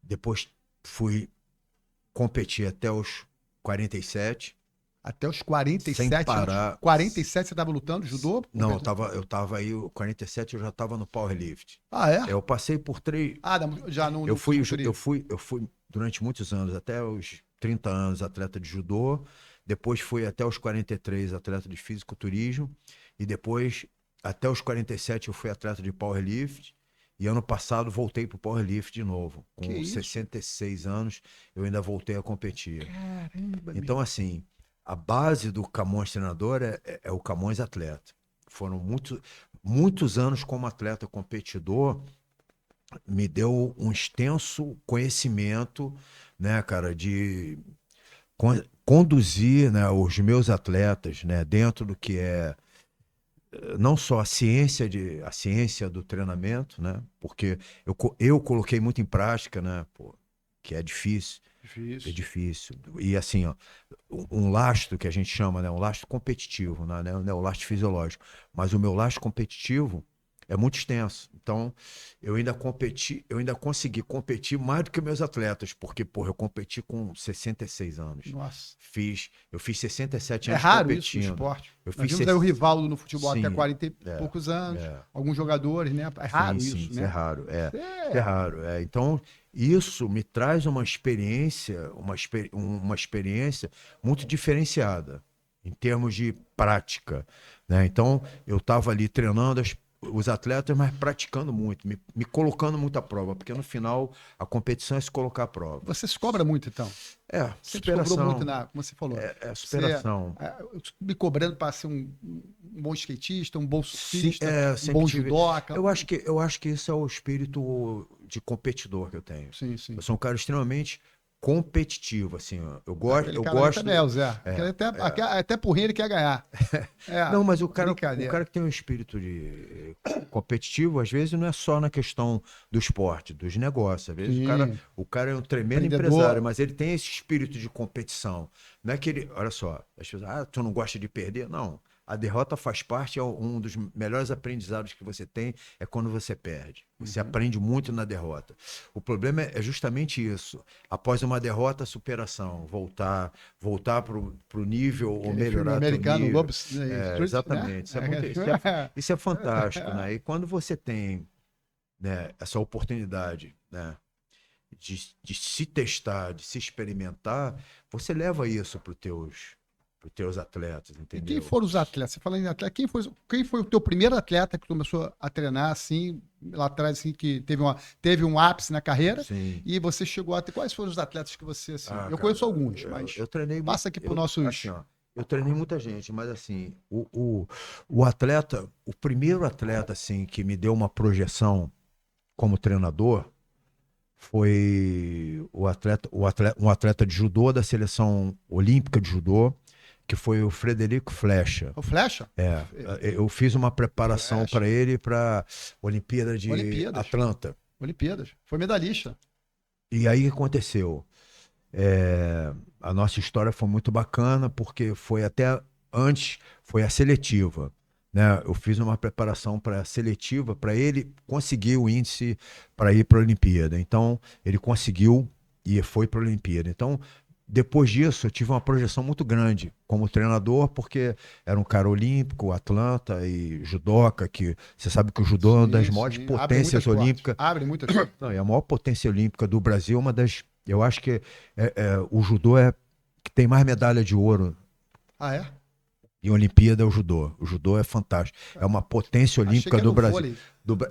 Speaker 2: depois fui competir até os 47.
Speaker 1: Até os 47
Speaker 2: sem parar.
Speaker 1: anos. 47 você estava lutando judô?
Speaker 2: Não, eu tava aí, o 47 eu já estava no powerlift.
Speaker 1: Ah, é?
Speaker 2: Eu passei por 3.
Speaker 1: Já no
Speaker 2: Eu fui durante muitos anos, até os 30 anos, atleta de judô. Depois fui até os 43 atleta de fisiculturismo. E depois, até os 47, eu fui atleta de powerlift. E ano passado voltei pro powerlift de novo. Com 66 anos, eu ainda voltei a competir.
Speaker 1: Caramba,
Speaker 2: então, assim, a base do Camões treinador é o Camões atleta. Foram muitos anos como atleta competidor, me deu um extenso conhecimento, né, cara, de conduzir, né, os meus atletas, né, dentro do que é não só a ciência do treinamento, né, porque eu coloquei muito em prática, né, pô, que é difícil. É difícil. E assim, ó, um lastro que a gente chama, né, um lastro competitivo, né, não é o lastro fisiológico, mas o meu lastro competitivo é muito extenso. Então, eu ainda consegui competir mais do que meus atletas, porque, porra, eu competi com 66 anos.
Speaker 1: Nossa.
Speaker 2: Eu fiz 67
Speaker 1: É
Speaker 2: anos
Speaker 1: raro isso no
Speaker 2: competindo.
Speaker 1: esporte.
Speaker 2: Eu
Speaker 1: Nós
Speaker 2: fiz
Speaker 1: vimos aí o Rivaldo no futebol
Speaker 2: Sim,
Speaker 1: até 40 e poucos anos,
Speaker 2: é.
Speaker 1: alguns jogadores, né? É raro
Speaker 2: Sim,
Speaker 1: isso,
Speaker 2: sim,
Speaker 1: né?
Speaker 2: é raro.
Speaker 1: Isso
Speaker 2: Isso é raro. Então, isso me traz uma experiência, uma experiência muito diferenciada em termos de prática, né? Então, eu estava ali treinando os atletas, mas praticando muito, me colocando muito à prova, porque no final a competição é se colocar à prova.
Speaker 1: Você se cobra muito, então. Sempre cobrou muito, como você falou.
Speaker 2: Superação.
Speaker 1: Me cobrando para ser um bom skatista, um bom surfista, um bom
Speaker 2: bom
Speaker 1: judoca.
Speaker 2: Eu acho que esse é o espírito de competidor que eu tenho.
Speaker 1: Sim, sim.
Speaker 2: Eu sou um cara extremamente competitivo, assim, ó. Eu gosto.
Speaker 1: Também é o Zé. Até por rir ele quer ganhar.
Speaker 2: Não, mas o cara que tem um espírito competitivo, às vezes não é só na questão do esporte, dos negócios. Às vezes o cara é um tremendo empresário, mas ele tem esse espírito de competição. Não é que ele, olha só, as pessoas, tu não gosta de perder? Não. A derrota faz parte, é um dos melhores aprendizados que você tem, é quando você perde. Você aprende muito na derrota. O problema é justamente isso. Após uma derrota, superação. Voltar para o nível, ou melhorar o nível.
Speaker 1: Lobos,
Speaker 2: exatamente. Né? Isso é fantástico. Né? E quando você tem, né, essa oportunidade, né, de se testar, de se experimentar, você leva isso para os teus atletas, entendeu?
Speaker 1: E quem foram os atletas? Você fala em atleta, quem foi o teu primeiro atleta que começou a treinar assim, lá atrás, assim, que teve um ápice na carreira?
Speaker 2: Sim.
Speaker 1: E você chegou a ter. Quais foram os atletas que você, assim? Eu conheço alguns, mas
Speaker 2: eu treinei
Speaker 1: passa aqui para nossos.
Speaker 2: Assim, ó, eu treinei muita gente, mas assim, o atleta, o primeiro atleta assim que me deu uma projeção como treinador foi um atleta de judô da seleção olímpica de judô, que foi o Frederico Flecha.
Speaker 1: O Flecha?
Speaker 2: Eu fiz uma preparação para ele para Olimpíada de Atlanta.
Speaker 1: Olimpíadas. Foi medalhista.
Speaker 2: E aí o que aconteceu? A nossa história foi muito bacana, porque foi até antes, foi a seletiva. Né? Eu fiz uma preparação para a seletiva, para ele conseguir o índice para ir para a Olimpíada. Então, ele conseguiu e foi para a Olimpíada. Então, depois disso, eu tive uma projeção muito grande como treinador, porque era um cara olímpico, atlanta e judoca, que você sabe que o judô é uma das maiores potências olímpicas.
Speaker 1: Abre muitas
Speaker 2: Não, é a maior potência olímpica do Brasil, uma das. Eu acho que o judô que tem mais medalha de ouro.
Speaker 1: Ah, é?
Speaker 2: Em Olimpíada é o judô. O judô é fantástico. É uma potência olímpica do Brasil.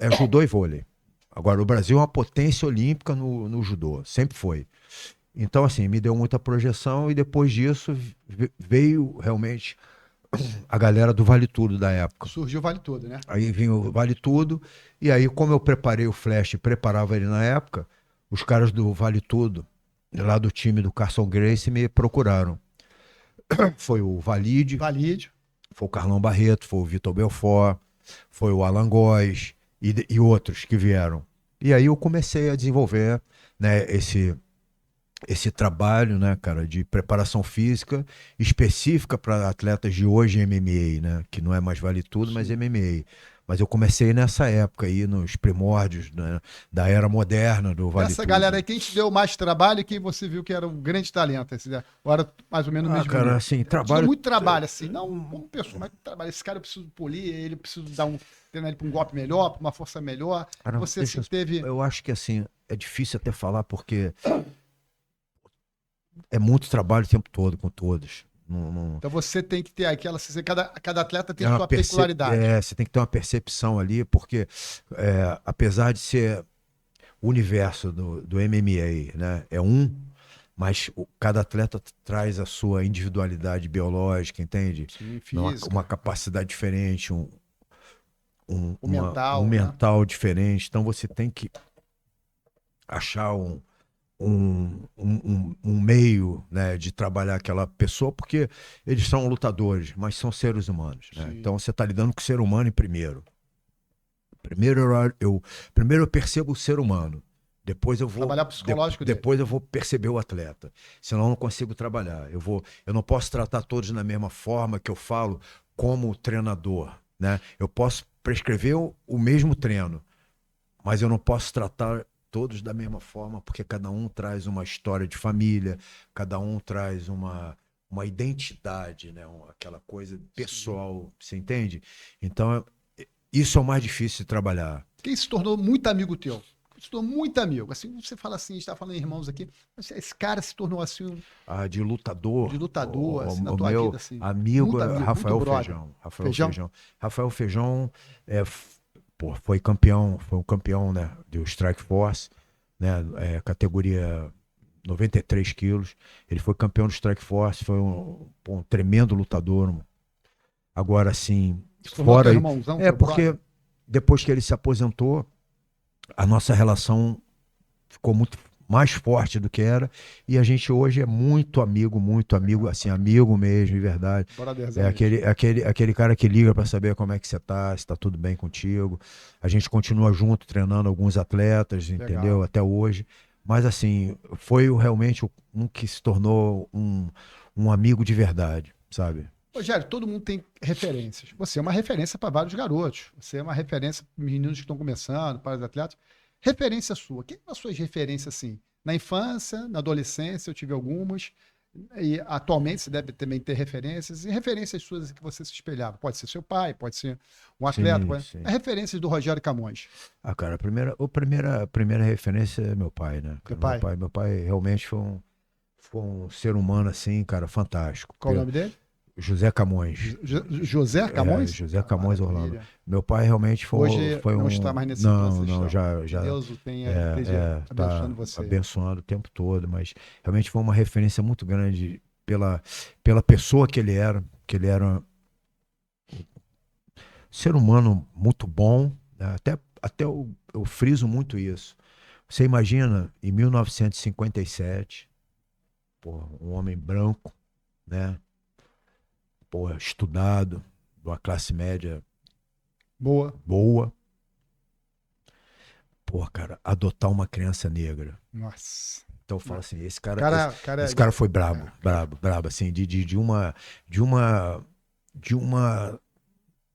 Speaker 2: É judô e vôlei. Agora, o Brasil é uma potência olímpica no judô. Sempre foi. Então, assim, me deu muita projeção e depois disso veio realmente a galera do Vale Tudo da época.
Speaker 1: Surgiu o Vale Tudo, né?
Speaker 2: Aí vinha o Vale Tudo e aí, como eu preparei o Flash e preparava ele na época, os caras do Vale Tudo, lá do time do Carson Gracie, me procuraram. Foi o Valide, foi o Carlão Barreto, foi o Vitor Belfort, foi o Alan Góes e outros que vieram. E aí eu comecei a desenvolver, né, esse trabalho, né, cara, de preparação física específica para atletas de hoje MMA, né, que não é mais Vale Tudo, mas MMA. Mas eu comecei nessa época aí, nos primórdios, né, da era moderna do Vale Tudo.
Speaker 1: Essa galera aí, quem te deu mais trabalho e quem você viu que era um grande talento? Ou era mais ou menos o mesmo?
Speaker 2: Cara, assim, trabalho...
Speaker 1: muito trabalho, assim, não como pessoa, mas trabalho. Esse cara eu preciso polir, ele precisa treinar ele para um golpe melhor, para uma força melhor.
Speaker 2: Cara,
Speaker 1: você assim, teve...
Speaker 2: Eu acho que, assim, é difícil até falar, porque é muito trabalho o tempo todo com todos.
Speaker 1: Então você tem que ter aquela. Cada atleta tem a sua peculiaridade.
Speaker 2: Você tem que ter uma percepção ali, porque apesar de ser o universo do MMA, né, mas cada atleta traz a sua individualidade biológica, entende?
Speaker 1: Sim, física.
Speaker 2: Uma capacidade diferente, um
Speaker 1: mental,
Speaker 2: mental diferente. Então você tem que achar um meio, né, de trabalhar aquela pessoa, porque eles são lutadores, mas são seres humanos, né? Então você está lidando com o ser humano em primeiro. Primeiro eu percebo o ser humano, depois eu vou
Speaker 1: trabalhar psicológico
Speaker 2: depois eu vou perceber o atleta, senão eu não consigo trabalhar. Eu não posso tratar todos da mesma forma que eu falo como treinador, né? Eu posso prescrever o mesmo treino, mas eu não posso tratar todos da mesma forma, porque cada um traz uma história de família, cada um traz uma identidade, né? Aquela coisa pessoal, você entende? Então, isso é o mais difícil de trabalhar.
Speaker 1: Quem se tornou muito amigo teu? Se tornou muito amigo. Assim, você fala assim, a gente tá falando em irmãos aqui, mas esse cara se tornou assim,
Speaker 2: De lutador,
Speaker 1: de lutador, assim, na
Speaker 2: o
Speaker 1: tua
Speaker 2: meu
Speaker 1: vida, assim.
Speaker 2: amigo
Speaker 1: Muito
Speaker 2: é
Speaker 1: amigo, muito
Speaker 2: Rafael
Speaker 1: brother.
Speaker 2: Feijão.
Speaker 1: Feijão?
Speaker 2: Rafael Feijão foi campeão, foi um campeão, né, do Strike Force, né, categoria 93 quilos. Ele foi campeão do Strike Force, foi um tremendo lutador. Agora, assim,
Speaker 1: Se tornou teu
Speaker 2: fora...
Speaker 1: irmãozão, teu
Speaker 2: Porque
Speaker 1: brother.
Speaker 2: depois que ele se aposentou, a nossa relação ficou muito mais forte do que era, e a gente hoje é muito amigo, assim, amigo mesmo, de verdade.
Speaker 1: Brotherzão
Speaker 2: É
Speaker 1: mesmo.
Speaker 2: aquele cara que liga para saber como é que você tá, se tá tudo bem contigo. A gente continua junto, treinando alguns atletas, entendeu?
Speaker 1: Legal.
Speaker 2: Até hoje. Mas, assim, foi realmente um que se tornou um amigo de verdade, sabe?
Speaker 1: Rogério, todo mundo tem referências. Você é uma referência para vários garotos. Você é uma referência para meninos que estão começando, para os atletas. Referência sua. Quem são as suas referências, assim? Na infância, na adolescência, eu tive algumas. E atualmente você deve também ter referências. E referências suas que você se espelhava. Pode ser seu pai, pode ser um atleta.
Speaker 2: Sim,
Speaker 1: Pode...
Speaker 2: sim.
Speaker 1: É referências do Rogério Camões.
Speaker 2: Cara, a primeira referência é meu pai, né?
Speaker 1: Teu
Speaker 2: Meu
Speaker 1: pai.
Speaker 2: pai, meu pai realmente foi um ser humano, assim, cara, fantástico.
Speaker 1: Qual o nome dele?
Speaker 2: José Camões.
Speaker 1: José Camões?
Speaker 2: José
Speaker 1: Ah,
Speaker 2: Camões Orlando.
Speaker 1: maravilha.
Speaker 2: Meu pai realmente
Speaker 1: Hoje
Speaker 2: foi
Speaker 1: não
Speaker 2: um.
Speaker 1: está mais nesse plano
Speaker 2: Não, não,
Speaker 1: celestial.
Speaker 2: já,
Speaker 1: Que
Speaker 2: já
Speaker 1: Deus o tenha, esteja
Speaker 2: tá
Speaker 1: abençoando você.
Speaker 2: abençoando o tempo todo, mas realmente foi uma referência muito grande pela pessoa que ele era um ser humano muito bom, né? Até eu friso muito isso. Você imagina, em 1957, pô, um homem branco, né? Pô, estudado, de uma classe média
Speaker 1: Boa.
Speaker 2: boa, pô, cara, adotar uma criança negra.
Speaker 1: Nossa.
Speaker 2: Então eu falo assim,
Speaker 1: Cara,
Speaker 2: esse cara foi brabo,
Speaker 1: cara,
Speaker 2: brabo, assim, de uma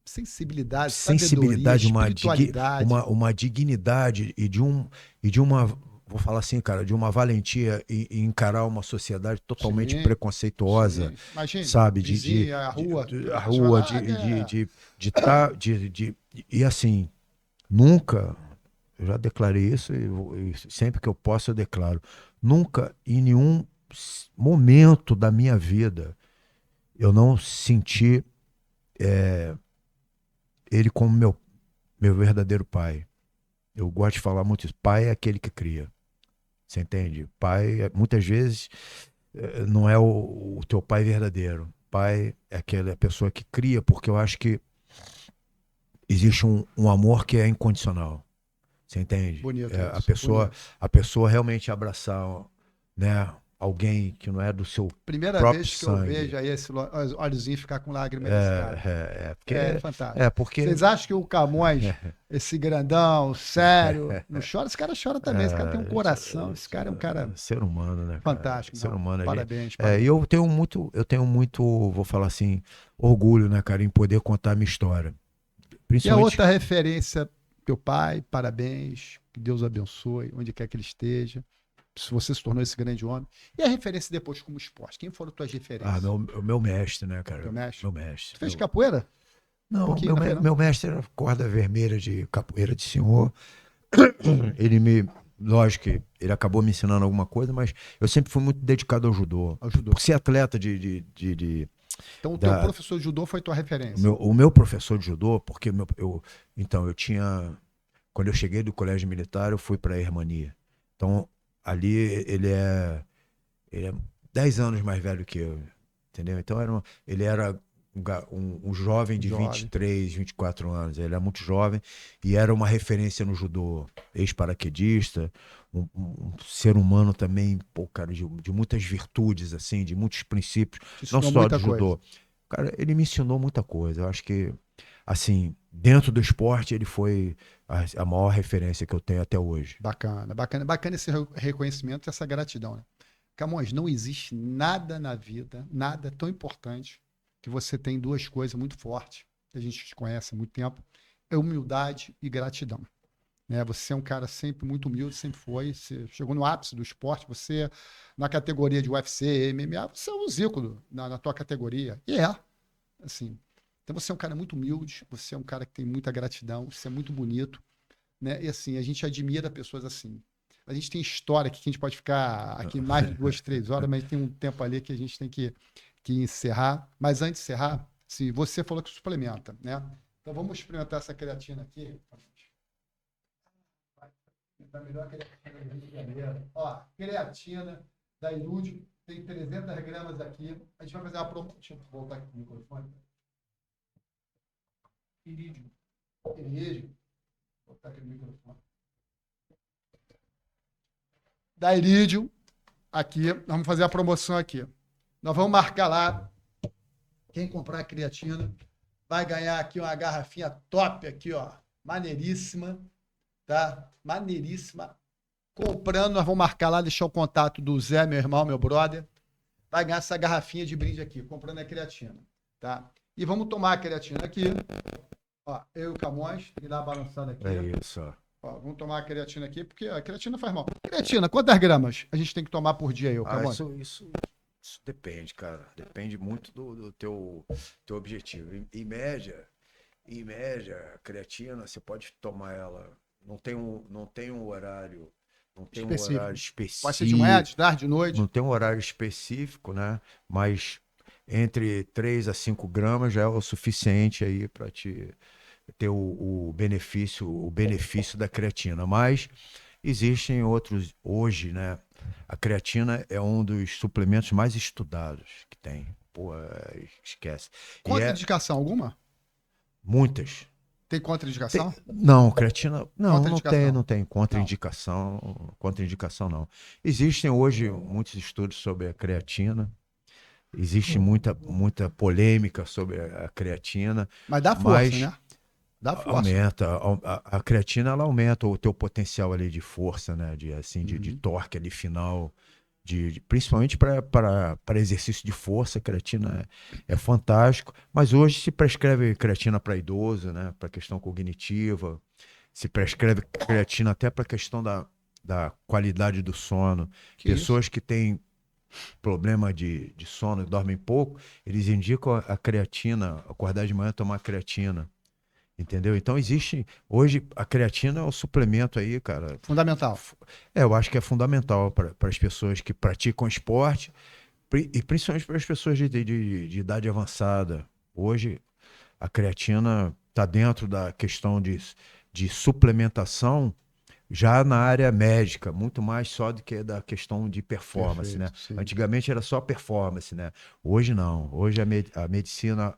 Speaker 1: sensibilidade, sabedoria,
Speaker 2: sensibilidade,
Speaker 1: espiritualidade.
Speaker 2: uma dignidade e de uma, vou falar assim, cara, de uma valentia em encarar uma sociedade totalmente
Speaker 1: Sim,
Speaker 2: preconceituosa,
Speaker 1: sim. Imagine,
Speaker 2: sabe?
Speaker 1: vizinha, a rua,
Speaker 2: A
Speaker 1: estacionar,
Speaker 2: rua, e assim, nunca, eu já declarei isso e sempre que eu posso eu declaro, nunca em nenhum momento da minha vida eu não senti ele como meu verdadeiro pai. Eu gosto de falar muito isso. Pai é aquele que cria. Você entende? Pai, muitas vezes, não é o teu pai verdadeiro. Pai é aquela pessoa que cria, porque eu acho que existe um amor que é incondicional. Você entende?
Speaker 1: bonito
Speaker 2: A
Speaker 1: isso,
Speaker 2: pessoa,
Speaker 1: bonito.
Speaker 2: a pessoa realmente abraçar, né, alguém que não é do seu
Speaker 1: Primeira
Speaker 2: próprio
Speaker 1: vez que eu
Speaker 2: sangue.
Speaker 1: vejo aí esse olhozinho ficar com lágrima desse cara.
Speaker 2: Porque,
Speaker 1: É fantástico.
Speaker 2: porque
Speaker 1: Vocês acham que o Camões, esse grandão, sério, não chora? Esse cara chora também. Esse cara tem um coração. Esse cara é um cara
Speaker 2: ser humano, né, cara?
Speaker 1: fantástico.
Speaker 2: Ser
Speaker 1: Não.
Speaker 2: humano.
Speaker 1: Parabéns,
Speaker 2: E
Speaker 1: parabéns.
Speaker 2: eu tenho muito, vou falar assim, orgulho, né, cara, em poder contar a minha história.
Speaker 1: E a
Speaker 2: Principalmente,
Speaker 1: outra referência, teu pai, parabéns, que Deus o abençoe, onde quer que ele esteja. Se você se tornou esse grande homem. E a referência depois como esporte? Quem foram tuas referências?
Speaker 2: meu mestre, né, cara?
Speaker 1: Teu mestre?
Speaker 2: Meu mestre.
Speaker 1: Tu fez capoeira? Um
Speaker 2: Não,
Speaker 1: pouquinho, não fez, não?
Speaker 2: meu mestre era corda vermelha de capoeira de senhor. Lógico que ele acabou me ensinando alguma coisa, mas eu sempre fui muito dedicado ao judô.
Speaker 1: Ajudou.
Speaker 2: Por ser atleta
Speaker 1: Então, o teu
Speaker 2: da,
Speaker 1: professor de judô foi tua
Speaker 2: o
Speaker 1: referência.
Speaker 2: meu professor de judô, porque então eu tinha, quando eu cheguei do colégio militar, eu fui para a Hermania. Então, ali ele é 10 anos mais velho que eu, entendeu? Então ele era um jovem de
Speaker 1: Jovem.
Speaker 2: 23, 24 anos. Ele era muito jovem e era uma referência no judô, ex-paraquedista, um ser humano também, pô, cara, de muitas virtudes, assim, de muitos princípios,
Speaker 1: Te
Speaker 2: não
Speaker 1: ensinou
Speaker 2: só
Speaker 1: muita
Speaker 2: do judô.
Speaker 1: coisa.
Speaker 2: Cara, ele me ensinou muita coisa. Eu acho que, assim, dentro do esporte, ele foi a maior referência que eu tenho até hoje.
Speaker 1: Bacana, bacana, bacana esse reconhecimento e essa gratidão, né? Camões, não existe nada na vida, nada tão importante que você tem duas coisas muito fortes, que a gente te conhece há muito tempo, é humildade e gratidão. Né? Você é um cara sempre muito humilde, sempre foi. Você chegou no ápice do esporte, você, na categoria de UFC, MMA, você é um zico na tua categoria. E assim. Então você é um cara muito humilde, você é um cara que tem muita gratidão, você é muito bonito, né? E assim, a gente admira pessoas assim. A gente tem história aqui que a gente pode ficar aqui mais de 2, 3 horas, mas tem um tempo ali que a gente tem que encerrar. Mas antes de encerrar, se você falou que suplementa, né? Então vamos experimentar essa creatina aqui. Tá melhor a creatina do Rio de Janeiro. Ó, creatina da Ilúdio, tem 300 gramas aqui. A gente vai fazer uma promoção. Deixa eu voltar aqui pro microfone. Irídio. Vou botar aqui no microfone. Da Irídio, aqui, nós vamos fazer a promoção aqui. Nós vamos marcar lá. Quem comprar a creatina vai ganhar aqui uma garrafinha top aqui, ó. Maneiríssima, tá? Maneiríssima. Comprando, nós vamos marcar lá, deixar o contato do Zé, meu irmão, meu brother. Vai ganhar essa garrafinha de brinde aqui, comprando a creatina, tá? E vamos tomar a creatina aqui. Ó, eu e o Camões, tem que dar uma balançada aqui.
Speaker 2: É isso, ó.
Speaker 1: Ó, vamos tomar a creatina aqui, porque a creatina faz mal. Creatina, quantas gramas a gente tem que tomar por dia aí, Camões?
Speaker 2: Isso depende, cara. Depende muito do teu objetivo. Em média, a creatina, você pode tomar ela. Não tem um horário. Não tem um horário específico.
Speaker 1: Pode ser de manhã, de tarde, de noite.
Speaker 2: Não tem um horário específico, né? Mas entre 3 a 5 gramas já é o suficiente aí para te ter o benefício da creatina. Mas existem outros hoje, né? A creatina é um dos suplementos mais estudados que tem. Pô, esquece.
Speaker 1: Contraindicação alguma?
Speaker 2: Muitas.
Speaker 1: Tem contraindicação?
Speaker 2: Não, creatina. Não tem contraindicação. Contraindicação não. Existem hoje muitos estudos sobre a creatina. Existe muita polêmica sobre a creatina.
Speaker 1: Mas dá força, né? Dá força.
Speaker 2: Aumenta. A creatina ela aumenta o teu potencial ali de força, né? De torque ali final. Principalmente para exercício de força, a creatina é fantástico. Mas hoje se prescreve creatina para idoso, né? Para questão cognitiva. Se prescreve creatina até para a questão da qualidade do sono. Pessoas que têm problema de sono e dormem pouco, eles indicam a creatina, acordar de manhã tomar creatina. Entendeu? Então existe, hoje a creatina é um suplemento aí, cara.
Speaker 1: Fundamental.
Speaker 2: Eu acho que é fundamental para as pessoas que praticam esporte e principalmente para as pessoas de idade avançada. Hoje a creatina está dentro da questão de suplementação já na área médica, muito mais só do que da questão de performance, né?
Speaker 1: Sim.
Speaker 2: Antigamente era só performance, né? Hoje não. Hoje a medicina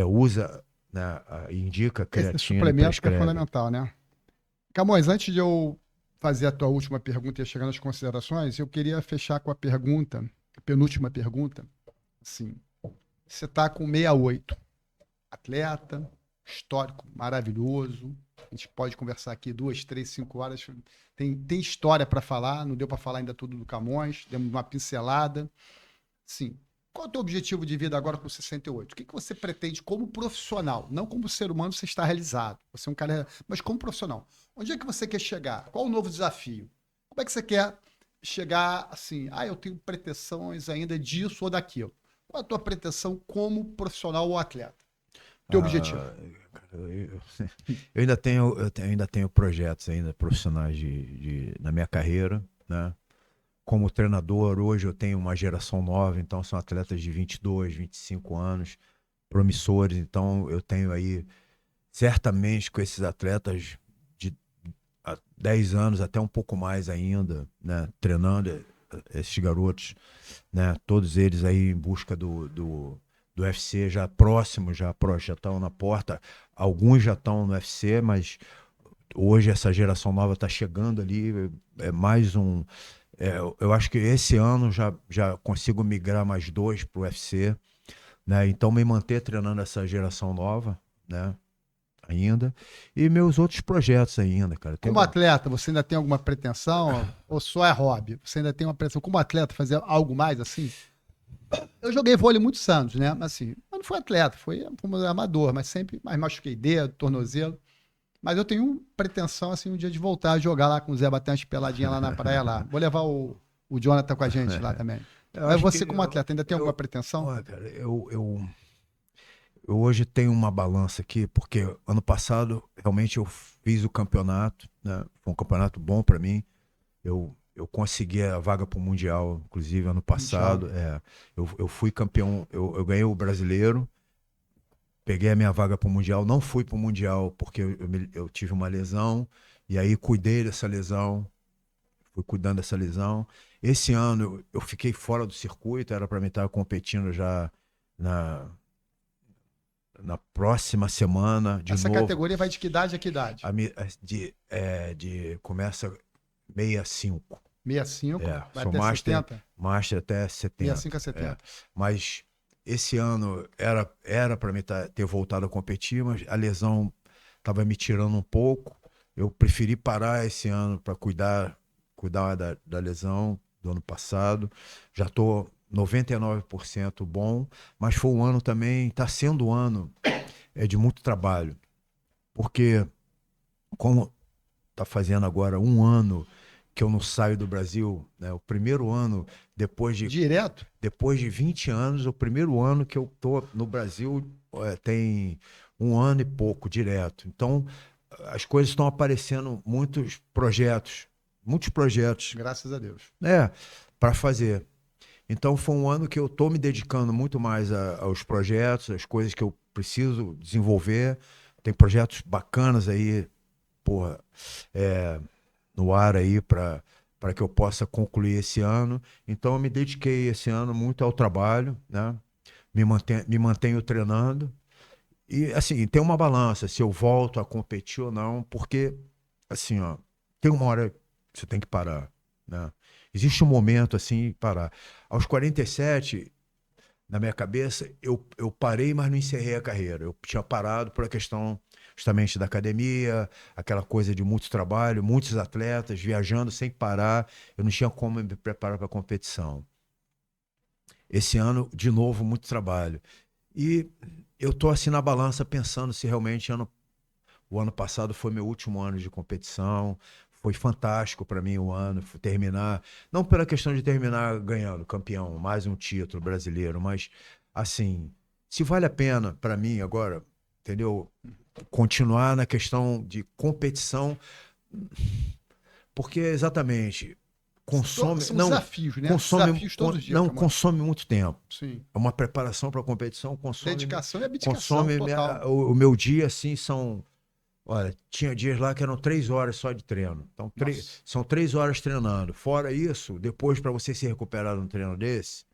Speaker 2: usa, né, indica creatina.
Speaker 1: Esse suplemento que é fundamental, né? Camões, antes de eu fazer a tua última pergunta e chegar nas considerações, eu queria fechar com a penúltima pergunta. Assim, você está com 68, atleta, histórico maravilhoso. A gente pode conversar aqui 2, 3, 5 horas. Tem história para falar, não deu para falar ainda tudo do Camões, demos uma pincelada. Sim. Qual é o teu objetivo de vida agora com 68? O que você pretende como profissional? Não como ser humano você está realizado. Você é um cara, mas como profissional. Onde é que você quer chegar? Qual o novo desafio? Como é que você quer chegar assim? Eu tenho pretensões ainda disso ou daquilo. Qual é a tua pretensão como profissional ou atleta? Teu objetivo?
Speaker 2: Eu ainda tenho projetos ainda profissionais na minha carreira, né? Como treinador, hoje eu tenho uma geração nova, então são atletas de 22, 25 anos, promissores. Então eu tenho aí, certamente com esses atletas de 10 anos, até um pouco mais ainda, né? Treinando esses garotos, né? Todos eles aí em busca do UFC, já próximos, já estão na porta. Alguns já estão no UFC, mas hoje essa geração nova está chegando ali, é mais um... eu acho que esse ano já consigo migrar mais 2 para o UFC, né? Então me manter treinando essa geração nova, né? Ainda. E meus outros projetos ainda, cara.
Speaker 1: Como atleta, você ainda tem alguma pretensão ou só é hobby? Você ainda tem uma pretensão como atleta fazer algo mais assim? Eu joguei vôlei muitos anos, né? Mas assim, não fui atleta, fui como amador, mas sempre mais machuquei dedo, tornozelo. Mas eu tenho pretensão, assim, um dia de voltar a jogar lá com o Zé Batente peladinha lá na praia lá. Vou levar o Jonathan com a gente lá também.
Speaker 2: Eu
Speaker 1: Mas
Speaker 2: acho que
Speaker 1: você, como atleta, ainda tem alguma pretensão?
Speaker 2: olha, cara, eu hoje tenho uma balança aqui, porque ano passado realmente eu fiz o campeonato, né? Foi um campeonato bom para mim. Eu consegui a vaga para o Mundial, inclusive ano
Speaker 1: Mundial.
Speaker 2: passado. Eu fui campeão, eu ganhei o brasileiro, peguei a minha vaga para o Mundial, não fui para o Mundial porque eu tive uma lesão, e aí cuidei dessa lesão, fui cuidando dessa lesão. Esse ano eu fiquei fora do circuito, era para mim estar competindo já na, na próxima semana, de
Speaker 1: Essa
Speaker 2: novo.
Speaker 1: categoria vai de que idade a que idade?
Speaker 2: Começa 65.
Speaker 1: 65, vai
Speaker 2: Sou
Speaker 1: até
Speaker 2: master,
Speaker 1: 70?
Speaker 2: master até
Speaker 1: 65 a
Speaker 2: 70.
Speaker 1: 70.
Speaker 2: Mas esse ano era para mim ter voltado a competir, mas a lesão estava me tirando um pouco. Eu preferi parar esse ano para cuidar da lesão do ano passado. Já estou 99% bom, mas foi um ano também, está sendo um ano de muito trabalho, porque como está fazendo agora um ano que eu não saio do Brasil, né? O primeiro ano,
Speaker 1: Direto?
Speaker 2: depois de 20 anos, o primeiro ano que eu tô no Brasil tem um ano e pouco direto. Então, as coisas estão aparecendo, muitos projetos,
Speaker 1: Graças a Deus.
Speaker 2: para fazer. Então, foi um ano que eu estou me dedicando muito mais aos projetos, às coisas que eu preciso desenvolver. Tem projetos bacanas aí, porra, no ar aí para que eu possa concluir esse ano. Então eu me dediquei esse ano muito ao trabalho, né? Me mantenho treinando e assim, tem uma balança se eu volto a competir ou não, porque assim, ó, tem uma hora que você tem que parar, né? Existe um momento assim, parar. Aos 47, na minha cabeça, eu parei, mas não encerrei a carreira. Eu tinha parado por a questão justamente da academia, aquela coisa de muito trabalho, muitos atletas viajando sem parar. Eu não tinha como me preparar para a competição. Esse ano, de novo, muito trabalho. E eu estou assim na balança pensando se realmente o ano passado foi meu último ano de competição. Foi fantástico para mim o ano, terminar, não pela questão de terminar ganhando, campeão, mais um título brasileiro, mas assim, se vale a pena para mim agora, entendeu? Continuar na questão de competição, porque exatamente
Speaker 1: São desafios, né? Desafios todos os dias, Camões.
Speaker 2: consome muito tempo.
Speaker 1: Sim.
Speaker 2: É uma preparação para a competição,
Speaker 1: Dedicação e abdicação total.
Speaker 2: o meu dia assim são. Olha, tinha dias lá que eram 3 horas só de treino. Então,
Speaker 1: Nossa.
Speaker 2: são 3 horas treinando. Fora isso, depois para você se recuperar num treino desse,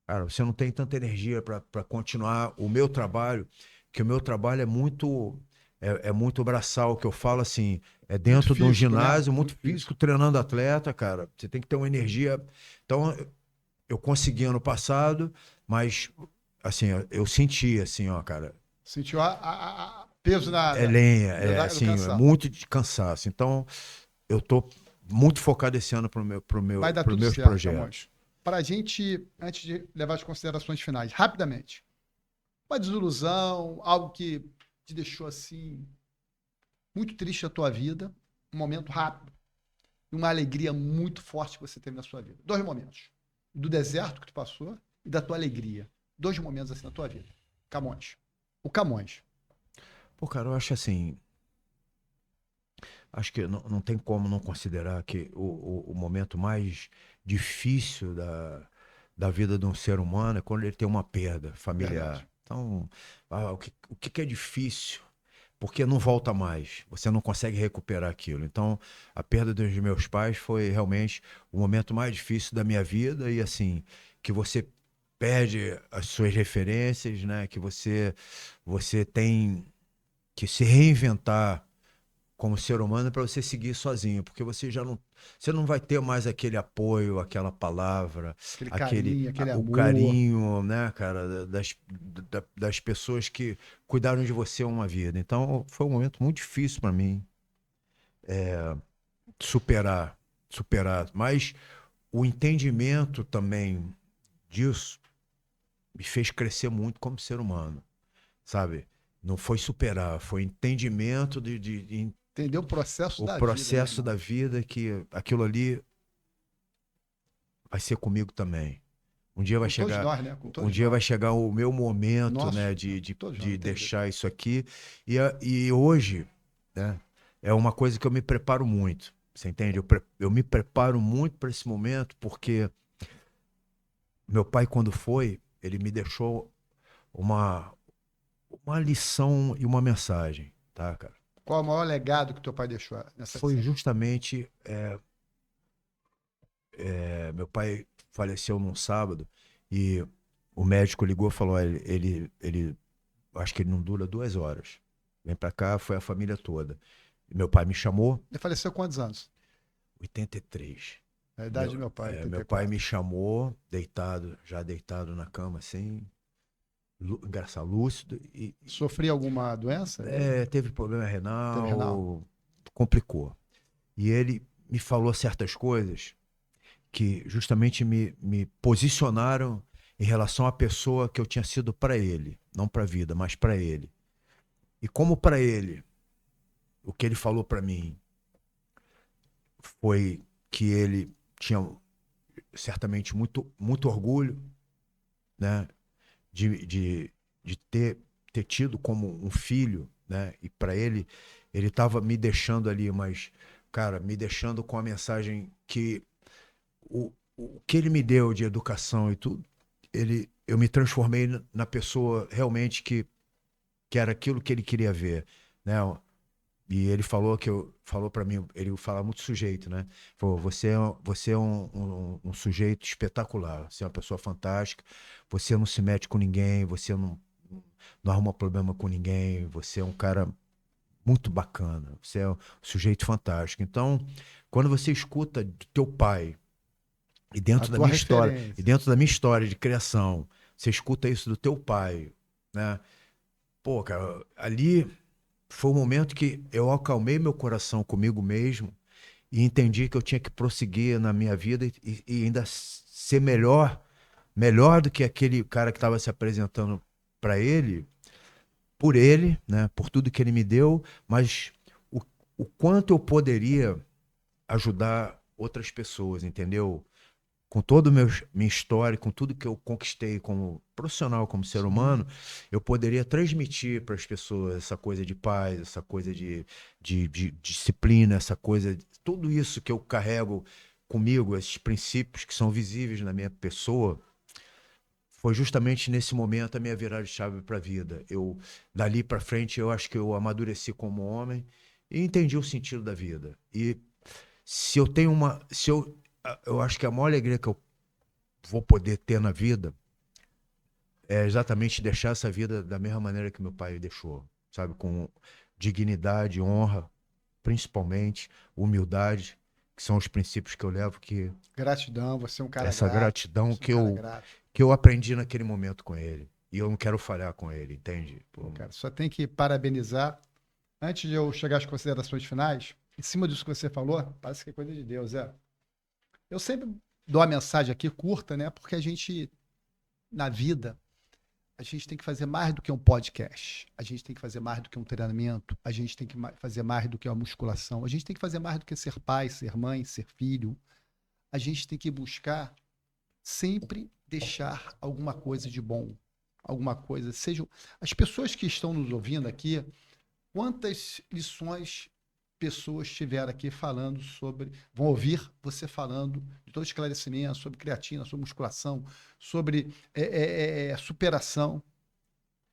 Speaker 2: cara, você não tem tanta energia para continuar o meu trabalho, que o meu trabalho é muito braçal, que eu falo assim, é
Speaker 1: Muito
Speaker 2: dentro de um
Speaker 1: físico, né?
Speaker 2: ginásio, muito físico, treinando atleta, cara. Você tem que ter uma energia. Então, eu consegui ano passado, mas assim, eu senti assim, ó, cara,
Speaker 1: Sentiu peso
Speaker 2: é lenha,
Speaker 1: do
Speaker 2: assim, é
Speaker 1: cansaço.
Speaker 2: muito de cansaço. Então, eu tô muito focado esse ano
Speaker 1: Vai dar
Speaker 2: pros
Speaker 1: tudo
Speaker 2: meus
Speaker 1: certo,
Speaker 2: projetos.
Speaker 1: Camões. Para a gente, antes de levar as considerações finais, rapidamente, uma desilusão, algo que te deixou assim muito triste na tua vida, um momento rápido, e uma alegria muito forte que você teve na sua vida. Dois momentos. Do deserto que tu passou e da tua alegria. Dois momentos assim na tua vida. Camões. O Camões.
Speaker 2: Pô, cara, eu acho assim, acho que não tem como não considerar que o momento mais difícil da vida de um ser humano é quando ele tem uma perda
Speaker 1: Verdade.
Speaker 2: familiar. Então, o que é difícil? Porque não volta mais, você não consegue recuperar aquilo. Então, a perda dos meus pais foi realmente o momento mais difícil da minha vida e assim, que você perde as suas referências, né? Que você tem que se reinventar como ser humano para você seguir sozinho, porque você não vai ter mais aquele apoio, aquela palavra,
Speaker 1: Aquele carinho, aquele
Speaker 2: o
Speaker 1: amor.
Speaker 2: carinho, né, cara, das pessoas que cuidaram de você uma vida. Então, foi um momento muito difícil para mim superar, superar, mas o entendimento também disso me fez crescer muito como ser humano, sabe? Não foi superar, foi entendimento
Speaker 1: Entendeu o processo
Speaker 2: o
Speaker 1: da vida, né,
Speaker 2: processo
Speaker 1: irmão?
Speaker 2: da vida, que aquilo ali vai ser comigo também. Um dia vai
Speaker 1: Com todos
Speaker 2: chegar,
Speaker 1: nós, né? Com
Speaker 2: um
Speaker 1: todos
Speaker 2: dia vai
Speaker 1: nós.
Speaker 2: chegar o meu momento,
Speaker 1: Nosso,
Speaker 2: né,
Speaker 1: né? Todos nós,
Speaker 2: de
Speaker 1: não tem jeito.
Speaker 2: deixar isso aqui. E hoje, né, é uma coisa que eu me preparo muito. Você entende? Eu me preparo muito para esse momento, porque meu pai, quando foi, ele me deixou uma, uma lição e uma mensagem, tá, cara?
Speaker 1: Qual é o maior legado que teu pai deixou nessa
Speaker 2: Foi
Speaker 1: lição?
Speaker 2: justamente, meu pai faleceu num sábado e o médico ligou e falou: "Ó, acho que ele não dura 2 horas. Vem pra cá, foi a família toda. E meu pai me chamou,
Speaker 1: Ele faleceu com quantos anos?
Speaker 2: 83.
Speaker 1: A idade do meu pai,
Speaker 2: Meu pai me
Speaker 1: 84.
Speaker 2: chamou, deitado, já deitado na cama, assim, engraçado, lúcido,
Speaker 1: Sofria alguma doença?
Speaker 2: teve problema
Speaker 1: Teve renal?
Speaker 2: renal, complicou. E ele me falou certas coisas que justamente me posicionaram em relação à pessoa que eu tinha sido para ele, não para a vida, mas para ele. E como para ele, o que ele falou para mim foi que ele tinha certamente muito orgulho, né, de ter tido como um filho, né, e para ele estava me deixando ali, mas, cara, me deixando com a mensagem que o que ele me deu de educação e tudo, eu me transformei na pessoa realmente que era aquilo que ele queria ver, né? E ele falou para mim, ele fala muito sujeito, né? Falou, você é um sujeito espetacular, você é uma pessoa fantástica, você não se mete com ninguém, você não arruma problema com ninguém, você é um cara muito bacana, você é um sujeito fantástico. Então, quando você escuta do teu pai, e
Speaker 1: A tua referência.
Speaker 2: dentro da minha história de criação, você escuta isso do teu pai, né? Pô, cara, ali foi um momento que eu acalmei meu coração comigo mesmo e entendi que eu tinha que prosseguir na minha vida e ainda ser melhor do que aquele cara que estava se apresentando para ele, por ele, né, por tudo que ele me deu, mas o, o quanto eu poderia ajudar outras pessoas, entendeu? Com toda a minha história, com tudo que eu conquistei como profissional, como ser humano,
Speaker 1: Sim.
Speaker 2: eu poderia transmitir para as pessoas essa coisa de paz, essa coisa de disciplina, essa coisa, tudo isso que eu carrego comigo, esses princípios que são visíveis na minha pessoa, foi justamente nesse momento a minha virada de chave para a vida. Dali para frente, eu acho que eu amadureci como homem e entendi o sentido da vida. E se eu tenho eu acho que a maior alegria que eu vou poder ter na vida é exatamente deixar essa vida da mesma maneira que meu pai deixou, sabe? Com dignidade, honra, principalmente humildade, que são os princípios que eu levo, que
Speaker 1: Gratidão, você é um cara
Speaker 2: essa
Speaker 1: grato.
Speaker 2: gratidão
Speaker 1: Você é um cara grato.
Speaker 2: que eu aprendi naquele momento com ele. E eu não quero falhar com ele, entende?
Speaker 1: Pô, cara, só tem que parabenizar. Antes de eu chegar às considerações finais, em cima disso que você falou, parece que é coisa de Deus, é. Eu sempre dou uma mensagem aqui curta, né? Porque a gente, na vida, a gente tem que fazer mais do que um podcast. A gente tem que fazer mais do que um treinamento. A gente tem que fazer mais do que uma musculação. A gente tem que fazer mais do que ser pai, ser mãe, ser filho. A gente tem que buscar sempre deixar alguma coisa de bom. Alguma coisa. Sejam as pessoas que estão nos ouvindo aqui, quantas lições pessoas tiveram aqui falando sobre, vão ouvir você falando de todo esclarecimento sobre creatina, sobre musculação, sobre superação.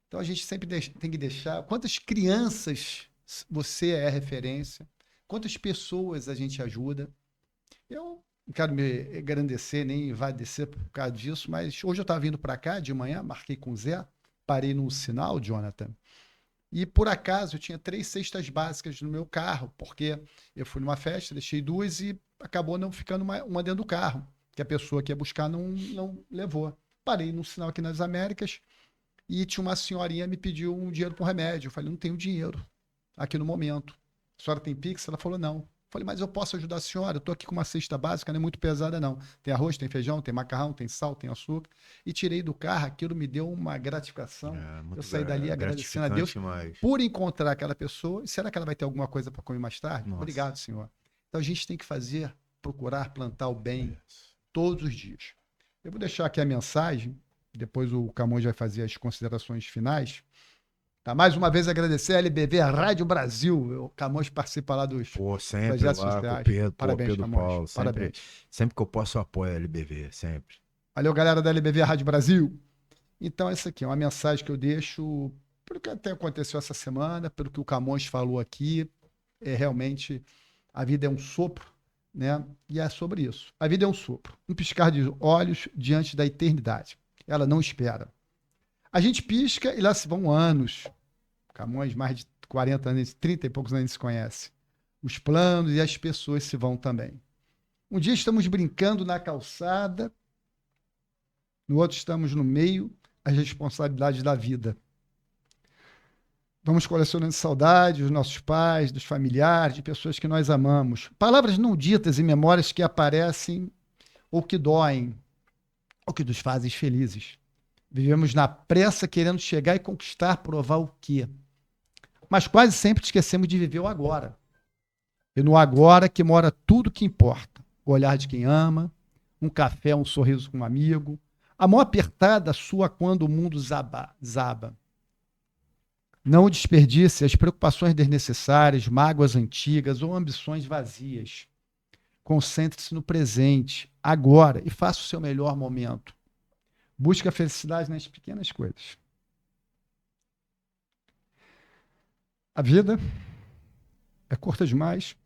Speaker 1: Então a gente sempre tem que deixar. Quantas crianças você é referência? Quantas pessoas a gente ajuda? Eu não quero me engrandecer nem envadecer por causa disso, mas hoje eu estava vindo para cá de manhã, marquei com o Zé, parei num sinal, Jonathan, e por acaso eu tinha 3 cestas básicas no meu carro, porque eu fui numa festa, deixei 2 e acabou não ficando uma dentro do carro, que a pessoa que ia buscar não levou. Parei num sinal aqui nas Américas e tinha uma senhorinha me pediu um dinheiro para um remédio. Eu falei, não tenho dinheiro aqui no momento. A senhora tem Pix? Ela falou, não. Falei, mas eu posso ajudar a senhora? Eu tô aqui com uma cesta básica, não é muito pesada não. Tem arroz, tem feijão, tem macarrão, tem sal, tem açúcar. E tirei do carro, aquilo me deu uma gratificação. Eu saí dali agradecendo a Deus por encontrar aquela pessoa. E será que ela vai ter alguma coisa para comer mais tarde?
Speaker 2: Nossa.
Speaker 1: Obrigado, senhor. Então a gente tem que fazer, procurar plantar o bem todos os dias. Eu vou deixar aqui a mensagem, depois o Camões vai fazer as considerações finais. Tá? Mais uma vez agradecer a LBV, a Rádio Brasil. O Camões participa lá dos
Speaker 2: sempre
Speaker 1: projetos
Speaker 2: lá
Speaker 1: sociais.
Speaker 2: com o Pedro,
Speaker 1: Parabéns,
Speaker 2: Pedro
Speaker 1: Camões.
Speaker 2: Paulo. Sempre que eu posso, eu apoio a LBV, sempre.
Speaker 1: Valeu, galera da LBV Rádio Brasil. Então, essa aqui é uma mensagem que eu deixo pelo que até aconteceu essa semana, pelo que o Camões falou aqui. Realmente, a vida é um sopro, né? E é sobre isso. A vida é um sopro, um piscar de olhos diante da eternidade. Ela não espera. A gente pisca e lá se vão anos. Camões, mais de 40 anos, 30 e poucos anos se conhece. Os planos e as pessoas se vão também. Um dia estamos brincando na calçada, no outro estamos no meio, as responsabilidades da vida. Vamos colecionando saudades dos nossos pais, dos familiares, de pessoas que nós amamos. Palavras não ditas e memórias que aparecem ou que doem, ou que nos fazem felizes. Vivemos na pressa querendo chegar e conquistar, provar o quê? Mas quase sempre esquecemos de viver o agora. E no agora que mora tudo que importa. O olhar de quem ama, um café, um sorriso com um amigo, a mão apertada sua quando o mundo zaba. Não desperdice as preocupações desnecessárias, mágoas antigas ou ambições vazias. Concentre-se no presente, agora, e faça o seu melhor momento. Busque a felicidade nas pequenas coisas. A vida é curta demais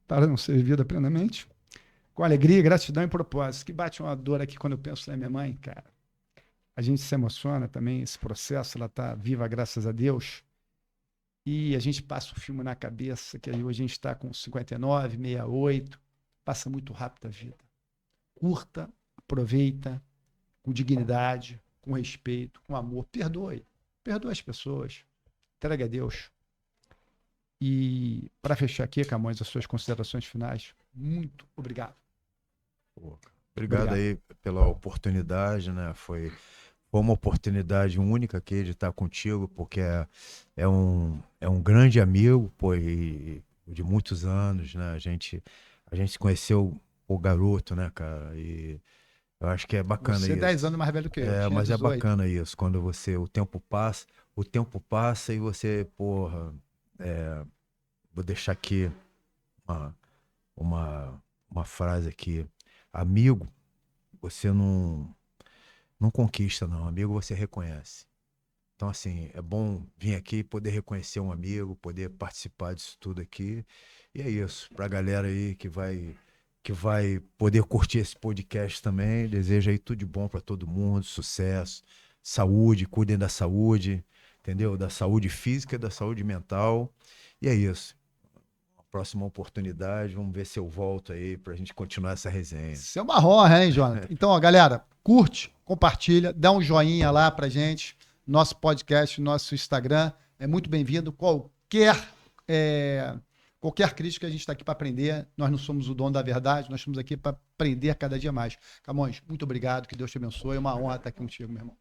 Speaker 1: para não ser vivida plenamente, com alegria, gratidão e propósito. Que bate uma dor aqui quando eu penso na minha mãe, cara. A gente se emociona também, esse processo, ela está viva, graças a Deus. E a gente passa o filme na cabeça, que hoje a gente está com 59, 68, passa muito rápido a vida. Curta, aproveita, com dignidade, com respeito, com amor. Perdoe as pessoas, entregue a Deus. E para fechar aqui, Camões, as suas considerações finais, muito obrigado.
Speaker 2: Obrigado aí pela oportunidade, né? Foi uma oportunidade única aqui de estar contigo, porque é um grande amigo, pô, e de muitos anos, né? A gente se conheceu o garoto, né, cara? E eu acho que é bacana isso.
Speaker 1: Você é 10 anos mais velho que eu.
Speaker 2: Mas 18. É bacana isso, quando o tempo passa e você, porra, vou deixar aqui uma frase aqui. Amigo, você não conquista, não. Amigo, você reconhece. Então, assim, é bom vir aqui, poder reconhecer um amigo, poder participar disso tudo aqui. E é isso. Pra galera aí que vai poder curtir esse podcast também, desejo aí tudo de bom para todo mundo, sucesso, saúde, cuidem da saúde, entendeu? Da saúde física, da saúde mental. E é isso. Próxima oportunidade, vamos ver se eu volto aí pra gente continuar essa resenha.
Speaker 1: Isso é uma honra, hein, Jonathan? Então, ó, galera, curte, compartilha, dá um joinha lá pra gente, nosso podcast, nosso Instagram, é muito bem-vindo. Qualquer crítica, a gente está aqui para aprender, nós não somos o dono da verdade, nós estamos aqui para aprender cada dia mais. Camões, muito obrigado, que Deus te abençoe, é uma honra estar aqui contigo, meu irmão.